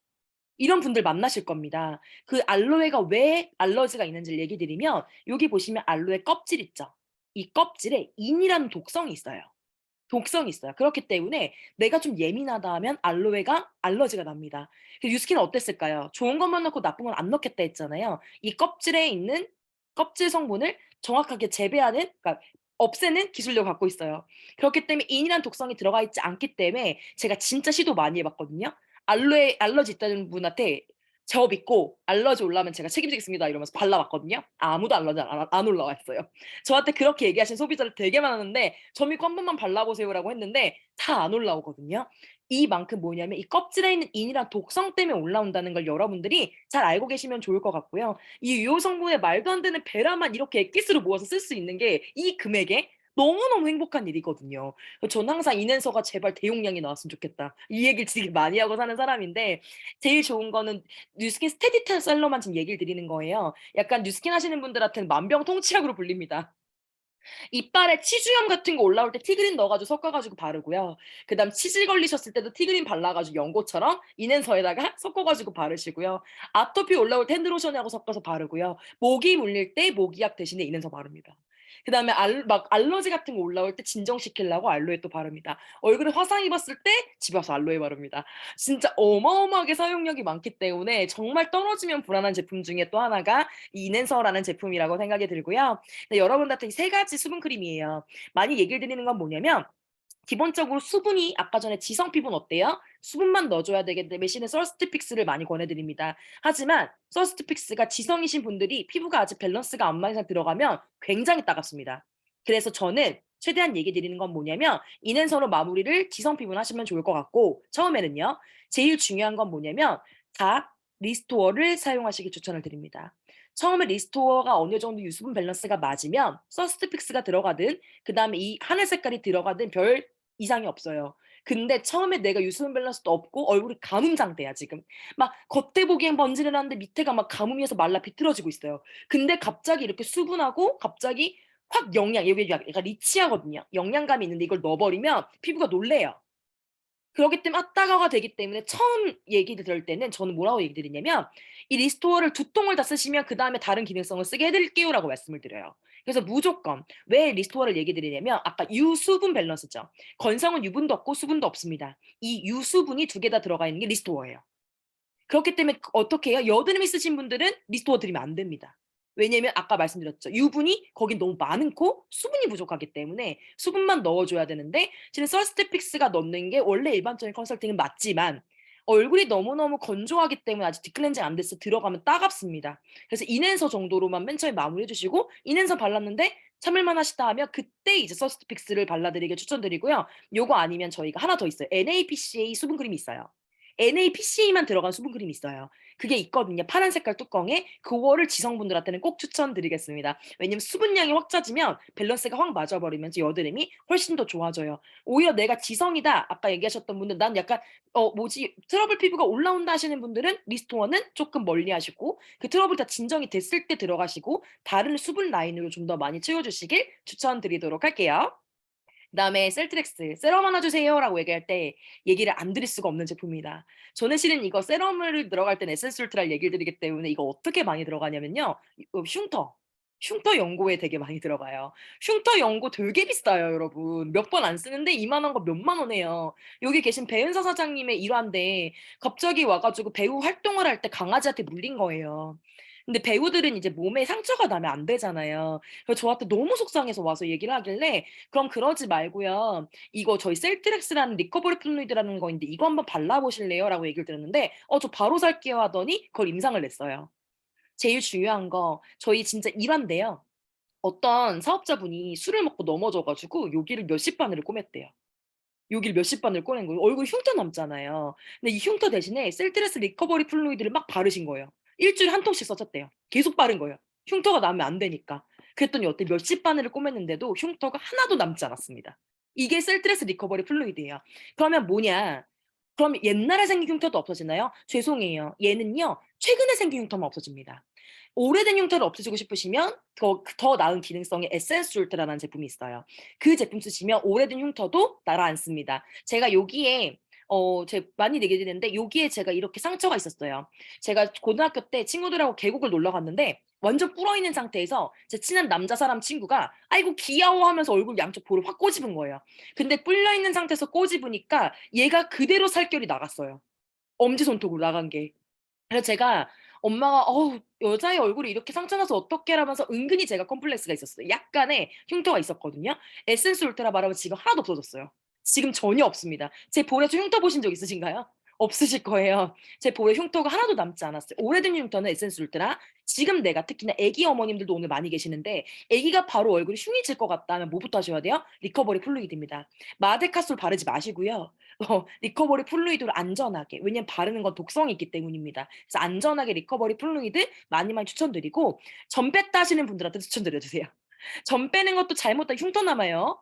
Speaker 1: 이런 분들 만나실 겁니다. 그 알로에가 왜 알러지가 있는지를 얘기 드리면 여기 보시면 알로에 껍질 있죠. 이 껍질에 인이라는 독성이 있어요. 독성이 있어요. 그렇기 때문에 내가 좀 예민하다 하면 알로에가 알러지가 납니다. 그 뉴스킨은 어땠을까요? 좋은 것만 넣고 나쁜 건 안 넣겠다 했잖아요. 이 껍질에 있는 껍질 성분을 정확하게 재배하는, 그러니까 없애는 기술력을 갖고 있어요. 그렇기 때문에 인이란 독성이 들어가 있지 않기 때문에 제가 진짜 시도 많이 해봤거든요. 알로에 알러지 있다는 분한테 저 믿고 알러지 올라오면 제가 책임지겠습니다 이러면서 발라봤거든요. 아무도 알러지 안 올라왔어요. 저한테 그렇게 얘기하시는 소비자들 되게 많았는데 저 믿고 한 번만 발라보세요라고 했는데 다 안 올라오거든요. 이만큼 뭐냐면 이 껍질에 있는 인이란 독성 때문에 올라온다는 걸 여러분들이 잘 알고 계시면 좋을 것 같고요. 이 유효 성분에 말도 안 되는 베라만 이렇게 액기스로 모아서 쓸 수 있는 게 이 금액에 너무너무 행복한 일이거든요. 저는 항상 인앤서가 제발 대용량이 나왔으면 좋겠다. 이 얘기를 되게 많이 하고 사는 사람인데 제일 좋은 거는 뉴스킨 스테디셀러만 지금 얘기를 드리는 거예요. 약간 뉴스킨 하시는 분들한테는 만병통치약으로 불립니다. 이빨에 치주염 같은 거 올라올 때 티그린 넣어 가지고 섞어 가지고 바르고요. 그다음 치질 걸리셨을 때도 티그린 발라 가지고 연고처럼 인앤서에다가 섞어 가지고 바르시고요. 아토피 올라올 때 핸드로션하고 섞어서 바르고요. 모기 물릴 때 모기약 대신에 인앤서 바릅니다. 그다음에 알러지 같은 거 올라올 때 진정시키려고 알로에 또 바릅니다. 얼굴에 화상 입었을 때 집에 와서 알로에 바릅니다. 진짜 어마어마하게 사용력이 많기 때문에 정말 떨어지면 불안한 제품 중에 또 하나가 이 인앤서라는 제품이라고 생각이 들고요. 네, 여러분들한테 이 세 가지 수분 크림이에요. 많이 얘기를 드리는 건 뭐냐면 기본적으로 수분이 아까 전에 지성 피부는 어때요? 수분만 넣어줘야 되기 때문에 시는 서스트픽스를 많이 권해드립니다. 하지만 서스트픽스가 지성이신 분들이 피부가 아직 밸런스가 안 맞는 상태 들어가면 굉장히 따갑습니다. 그래서 저는 최대한 얘기 드리는 건 뭐냐면 인앤서로 마무리를 지성 피부는 하시면 좋을 것 같고 처음에는요. 제일 중요한 건 뭐냐면 다 리스토어를 사용하시기 추천을 드립니다. 처음에 리스토어가 어느 정도 유수분 밸런스가 맞으면 서스트픽스가 들어가든 그다음에 이 하늘 색깔이 들어가든 별 이상이 없어요. 근데 처음에 내가 유수분 밸런스도 없고 얼굴이 가뭄 상태야 지금. 막 겉에 보기엔 번지르르한데 밑에가 막 가뭄이어서 말라 비틀어지고 있어요. 근데 갑자기 이렇게 수분하고 갑자기 확 여기 약간 리치하거든요. 영양감이 있는데 이걸 넣어 버리면 피부가 놀래요. 그러기 때문에 따가가 되기 때문에 처음 얘기를 들을 때는 저는 뭐라고 얘기 드리냐면 이 리스토어를 두 통을 다 쓰시면 그다음에 다른 기능성을 쓰게 해 드릴게요라고 말씀을 드려요. 그래서 무조건 왜 리스토어를 얘기 드리냐면 아까 유수분 밸런스죠. 건성은 유분도 없고 수분도 없습니다. 이 유수분이 두 개 다 들어가 있는 게 리스토어예요. 그렇기 때문에 어떻게 해요? 여드름 있으신 분들은 리스토어 드리면 안 됩니다. 왜냐면 아까 말씀드렸죠. 유분이 거긴 너무 많고 수분이 부족하기 때문에 수분만 넣어줘야 되는데 지금 서스트픽스가 넣는 게 원래 일반적인 컨설팅은 맞지만 얼굴이 너무너무 건조하기 때문에 아직 딥클렌징 안 돼서 들어가면 따갑습니다. 그래서 인앤서 정도로만 맨 처음에 마무리해 주시고 인앤서 발랐는데 참을만 하시다 하면 그때 이제 서스트픽스를 발라드리길 추천드리고요. 요거 아니면 저희가 하나 더 있어요. NAPCA 수분 크림이 있어요. NAPCA만 들어간 수분 크림이 있어요. 그게 있거든요. 파란 색깔 뚜껑에. 그거를 지성분들한테는 꼭 추천드리겠습니다. 왜냐면 수분량이 확 짜지면 밸런스가 확 맞아버리면서 여드름이 훨씬 더 좋아져요. 오히려 내가 지성이다. 아까 얘기하셨던 분들 난 약간 뭐지 트러블 피부가 올라온다 하시는 분들은 리스토어는 조금 멀리하시고 그 트러블이 다 진정이 됐을 때 들어가시고 다른 수분 라인으로 좀 더 많이 채워주시길 추천드리도록 할게요. 그다음에 셀트렉스 "세럼 하나 주세요."라고 얘기할 때 얘기를 안 드릴 수가 없는 제품입니다. 저는 실은 이거 세럼을 들어갈 땐 에센스 울트라를 얘기를 드리기 때문에 이거 어떻게 많이 들어가냐면요. 흉터 연고에 되게 많이 들어가요. 흉터 연고 되게 비싸요 여러분. 몇 번 안 쓰는데 이만한 거 몇만 원해요. 여기 계신 배은서 사장님의 일화인데 갑자기 와 가지고 배우 활동을 할 때 강아지한테 물린 거예요. 근데 배우들은 이제 몸에 상처가 나면 안 되잖아요. 그래서 저한테 너무 속상해서 와서 얘기를 하길래 "그럼 그러지 말고요. 이거 저희 셀트렉스라는 리커버리 플루이드라는 거 있는데 이거 한번 발라 보실래요?"라고 얘기를 드렸는데 "저 바로 살게요." 하더니 그걸 임상을 냈어요. 제일 중요한 거 저희 진짜 일화인데요. 어떤 사업자분이 술을 먹고 넘어져 가지고 여기를 몇십 바늘을 꼬맸대요. 여기를 몇십 바늘을 꼬맨 거예요. 얼굴에 흉터 남잖아요. 근데 이 흉터 대신에 셀트레스 리커버리 플루이드를 막 바르신 거예요. 일 주일에 한 통씩 썼었대요. 계속 바른 거예요. 흉터가 나면 안 되니까. 그랬더니 어때 몇십 바늘을 꼬맸는데도 흉터가 하나도 남지 않았습니다. 이게 셀트레스 리커버리 플루이드예요. 그러면 뭐냐? 그럼 옛날에 생긴 흉터도 없어지나요? 죄송해요. 얘는요. 최근에 생긴 흉터만 없어집니다. 오래된 흉터를 없애주고 싶으시면 더 나은 기능성의 에센스 울트라라는 제품이 있어요. 그 제품 쓰시면 오래된 흉터도 날아앉습니다. 제가 여기에 제가 많이 얘기 드리는데 여기에 제가 이렇게 상처가 있었어요. 제가 고등학교 때 친구들하고 계곡을 놀러 갔는데 완전 불어 있는 상태에서 제 친한 남자 사람 친구가 "아이고 귀여워." 하면서 얼굴 양쪽 볼을 확 꼬집은 거예요. 근데 불려 있는 상태에서 꼬집으니까 얘가 그대로 살결이 나갔어요. 엄지손톱으로 나간 게. 그래서 제가 엄마가 "어우 여자의 얼굴이 이렇게 상처 나서 어떡해."라면서 은근히 제가 컴플렉스가 있었어요. 약간의 흉터가 있었거든요. 에센스 울트라 바르면 지금 하나도 없어졌어요. 지금 전혀 없습니다. 제 볼에서 흉터 보신 적 있으신가요? 없으실 거예요. 제 볼에 흉터가 하나도 남지 않았어요. 오래된 흉터는 에센스 울트라. 지금 내가 특히나 애기 어머님들도 오늘 많이 계시는데 애기가 바로 얼굴이 흉이 질 것 같다 하면 뭐부터 하셔야 돼요? 리커버리 플루이드입니다. 마데카솔 바르지 마시고요. 리커버리 플루이드로 안전하게 왜냐면 바르는 건 독성이 있기 때문입니다. 그래서 안전하게 리커버리 플루이드 많이 많이 추천드리고 점 뺐다 하시는 분들한테 추천드려 주세요. 점 빼는 것도 잘못하면 흉터 남아요.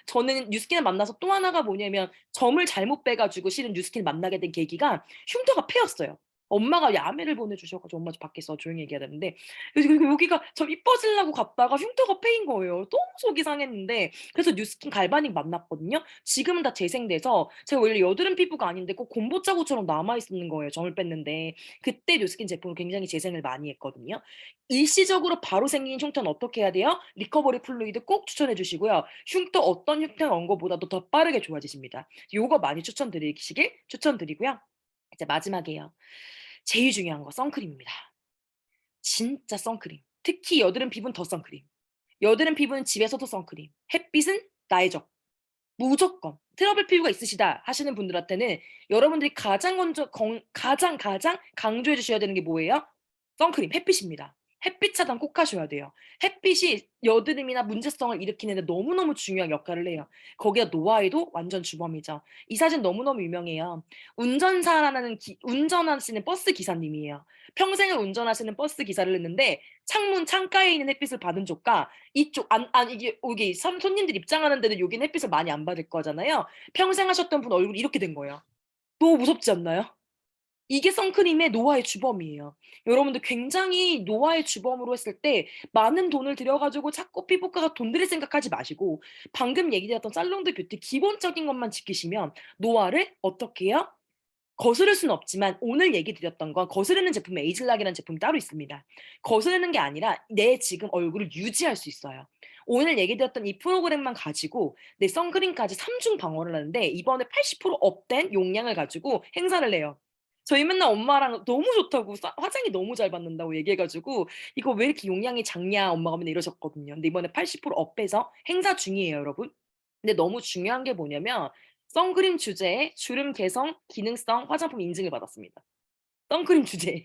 Speaker 1: 저는 뉴스킨을 만나서 또 하나가 뭐냐면 점을 잘못 빼 가지고 실은 뉴스킨을 만나게 된 계기가 흉터가 패였어요. 엄마가 야매를 보내 주셔 가지고 엄마 저 밖에서 조용히 얘기해야 되는데 그래서 여기가 좀 이뻐지려고 갔다가 흉터가 패인 거예요. 너무 속이 상했는데 그래서 뉴스킨 갈바닉 만났거든요. 지금은 다 재생돼서 제가 원래 여드름 피부가 아닌데 꼭 곰보자구처럼 남아 있는 거예요, 점을 뺐는데. 그때 뉴스킨 제품을 굉장히 재생을 많이 했거든요. 일시적으로 바로 생긴 흉터는 어떻게 해야 돼요? 리커버리 플루이드 꼭 추천해 주시고요. 흉터 어떤 흉터가 온 것보다도 더 빠르게 좋아지십니다. 요거 많이 추천드리시길 추천드리고요. 이제 마지막이에요. 제일 중요한 거 선크림입니다. 진짜 선크림. 특히 여드름 피부는 더 선크림. 여드름 피부는 집에서도 선크림. 햇빛은 나의 적. 무조건 트러블 피부가 있으시다 하시는 분들한테는 여러분들이 가장 강조해 주셔야 되는 게 뭐예요? 선크림, 햇빛입니다. 햇빛 차단 꼭 하셔야 돼요. 햇빛이 여드름이나 문제성을 일으키는 데 너무너무 중요한 역할을 해요. 거기다 노화에도 완전 주범이죠. 이 사진 너무너무 유명해요. 운전하시는 버스 기사님이에요. 평생을 운전하시는 버스 기사를 했는데 창문 창가에 있는 햇빛을 받은 쪽과 이쪽 이게 여기 손님들 입장하는 데는 여기는 햇빛을 많이 안 받을 거잖아요. 평생 하셨던 분 얼굴이 이렇게 된 거예요. 너무 무섭지 않나요? 이게 선크림의 노화의 주범이에요. 여러분들 굉장히 노화의 주범으로 했을 때 많은 돈을 들여 가지고 자꾸 피부과가 돈 들일 생각하지 마시고 방금 얘기드렸던 살롱드 뷰티 기본적인 것만 지키시면 노화를 어떻게 해요? 거스를 수는 없지만 오늘 얘기 드렸던 건 거스르는 제품 에이즐락이라는 제품이 따로 있습니다. 거스르는 게 아니라 내 지금 얼굴을 유지할 수 있어요. 오늘 얘기 드렸던 이 프로그램만 가지고 내 선크림까지 3중 방어를 하는데 이번에 80% 업된 용량을 가지고 행사를 해요. 저희 맨날 엄마랑 너무 좋다고 화장이 너무 잘 받는다고 얘기해 가지고 "이거 왜 이렇게 용량이 작냐." 엄마가 맨날 이러셨거든요. 근데 이번에 80% 업해서 행사 중이에요, 여러분. 근데 너무 중요한 게 뭐냐면 선크림 주제에 주름 개선 기능성 화장품 인증을 받았습니다. 선크림 주제에.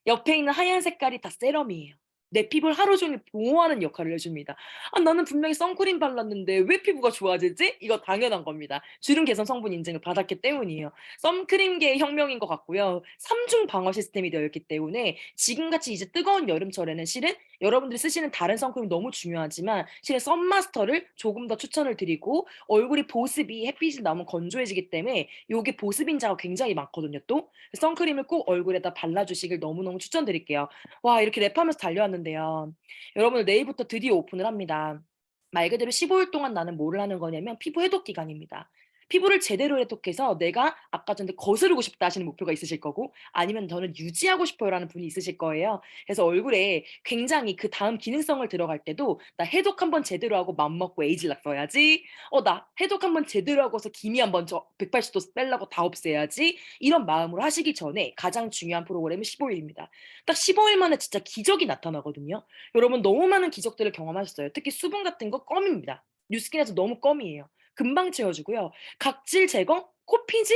Speaker 1: 옆에 있는 하얀 색깔이 다 세럼이에요. 내 피부를 하루 종일 보호하는 역할을 해 줍니다. '아 나는 분명히 선크림 발랐는데 왜 피부가 좋아지지?' 이거 당연한 겁니다. 주름 개선 성분 인증을 받았기 때문이에요. 선크림계의 혁명인 것 같고요. 3중 방어 시스템이 되어 있기 때문에 지금같이 이제 뜨거운 여름철에는 실은 여러분들이 쓰시는 다른 선크림 너무 중요하지만 실은 선마스터를 조금 더 추천을 드리고 얼굴이 보습이 햇빛이 나오면 건조해지기 때문에 요게 보습 인자가 굉장히 많거든요 또. 선크림을 꼭 얼굴에다 발라 주시길 너무너무 추천드릴게요. 와 이렇게 랩하면서 달려왔는데요. 여러분들 내일부터 드디어 오픈을 합니다. 말 그대로 15일 동안 나는 뭐를 하는 거냐면 피부 해독 기간입니다. 피부를 제대로 해독해서 내가 아까 전에 거스르고 싶다 하시는 목표가 있으실 거고 아니면 저는 유지하고 싶어요라는 분이 있으실 거예요. 그래서 얼굴에 굉장히 그다음 기능성을 들어갈 때도 '나 해독 한번 제대로 하고 맘먹고 에이즐락 써야지. 나 해독 한번 제대로 하고서 기미 한번 저 180도 빼려고 다 없애야지.' 이런 마음으로 하시기 전에 가장 중요한 프로그램은 15일입니다. 딱 15일 만에 진짜 기적이 나타나거든요. 여러분 너무 많은 기적들을 경험하셨어요. 특히 수분 같은 거 껌입니다. 뉴스킨에서 너무 껌이에요. 금방 채워지고요. 각질 제거, 코피지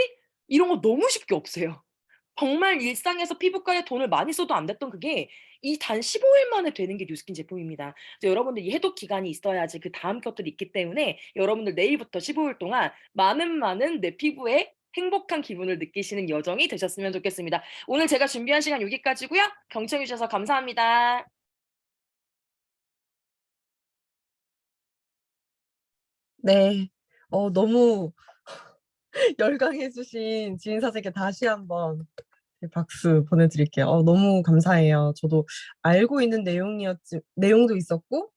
Speaker 1: 이런 거 너무 쉽게 없애요. 정말 일상에서 피부과에 돈을 많이 써도 안 됐던 그게 이 단 15일 만에 되는 게 뉴스킨 제품입니다. 그래서 여러분들 이 해독 기간이 있어야지 그다음 것들이 있기 때문에 여러분들 내일부터 15일 동안 많은 내 피부에 행복한 기분을 느끼시는 여정이 되셨으면 좋겠습니다. 오늘 제가 준비한 시간 여기까지고요. 경청해 주셔서 감사합니다.
Speaker 4: 네. 너무 열강해 주신 지인 선생님께 다시 한번 박수 보내드릴게요. 너무 감사해요. 저도 알고 있는 내용도 있었고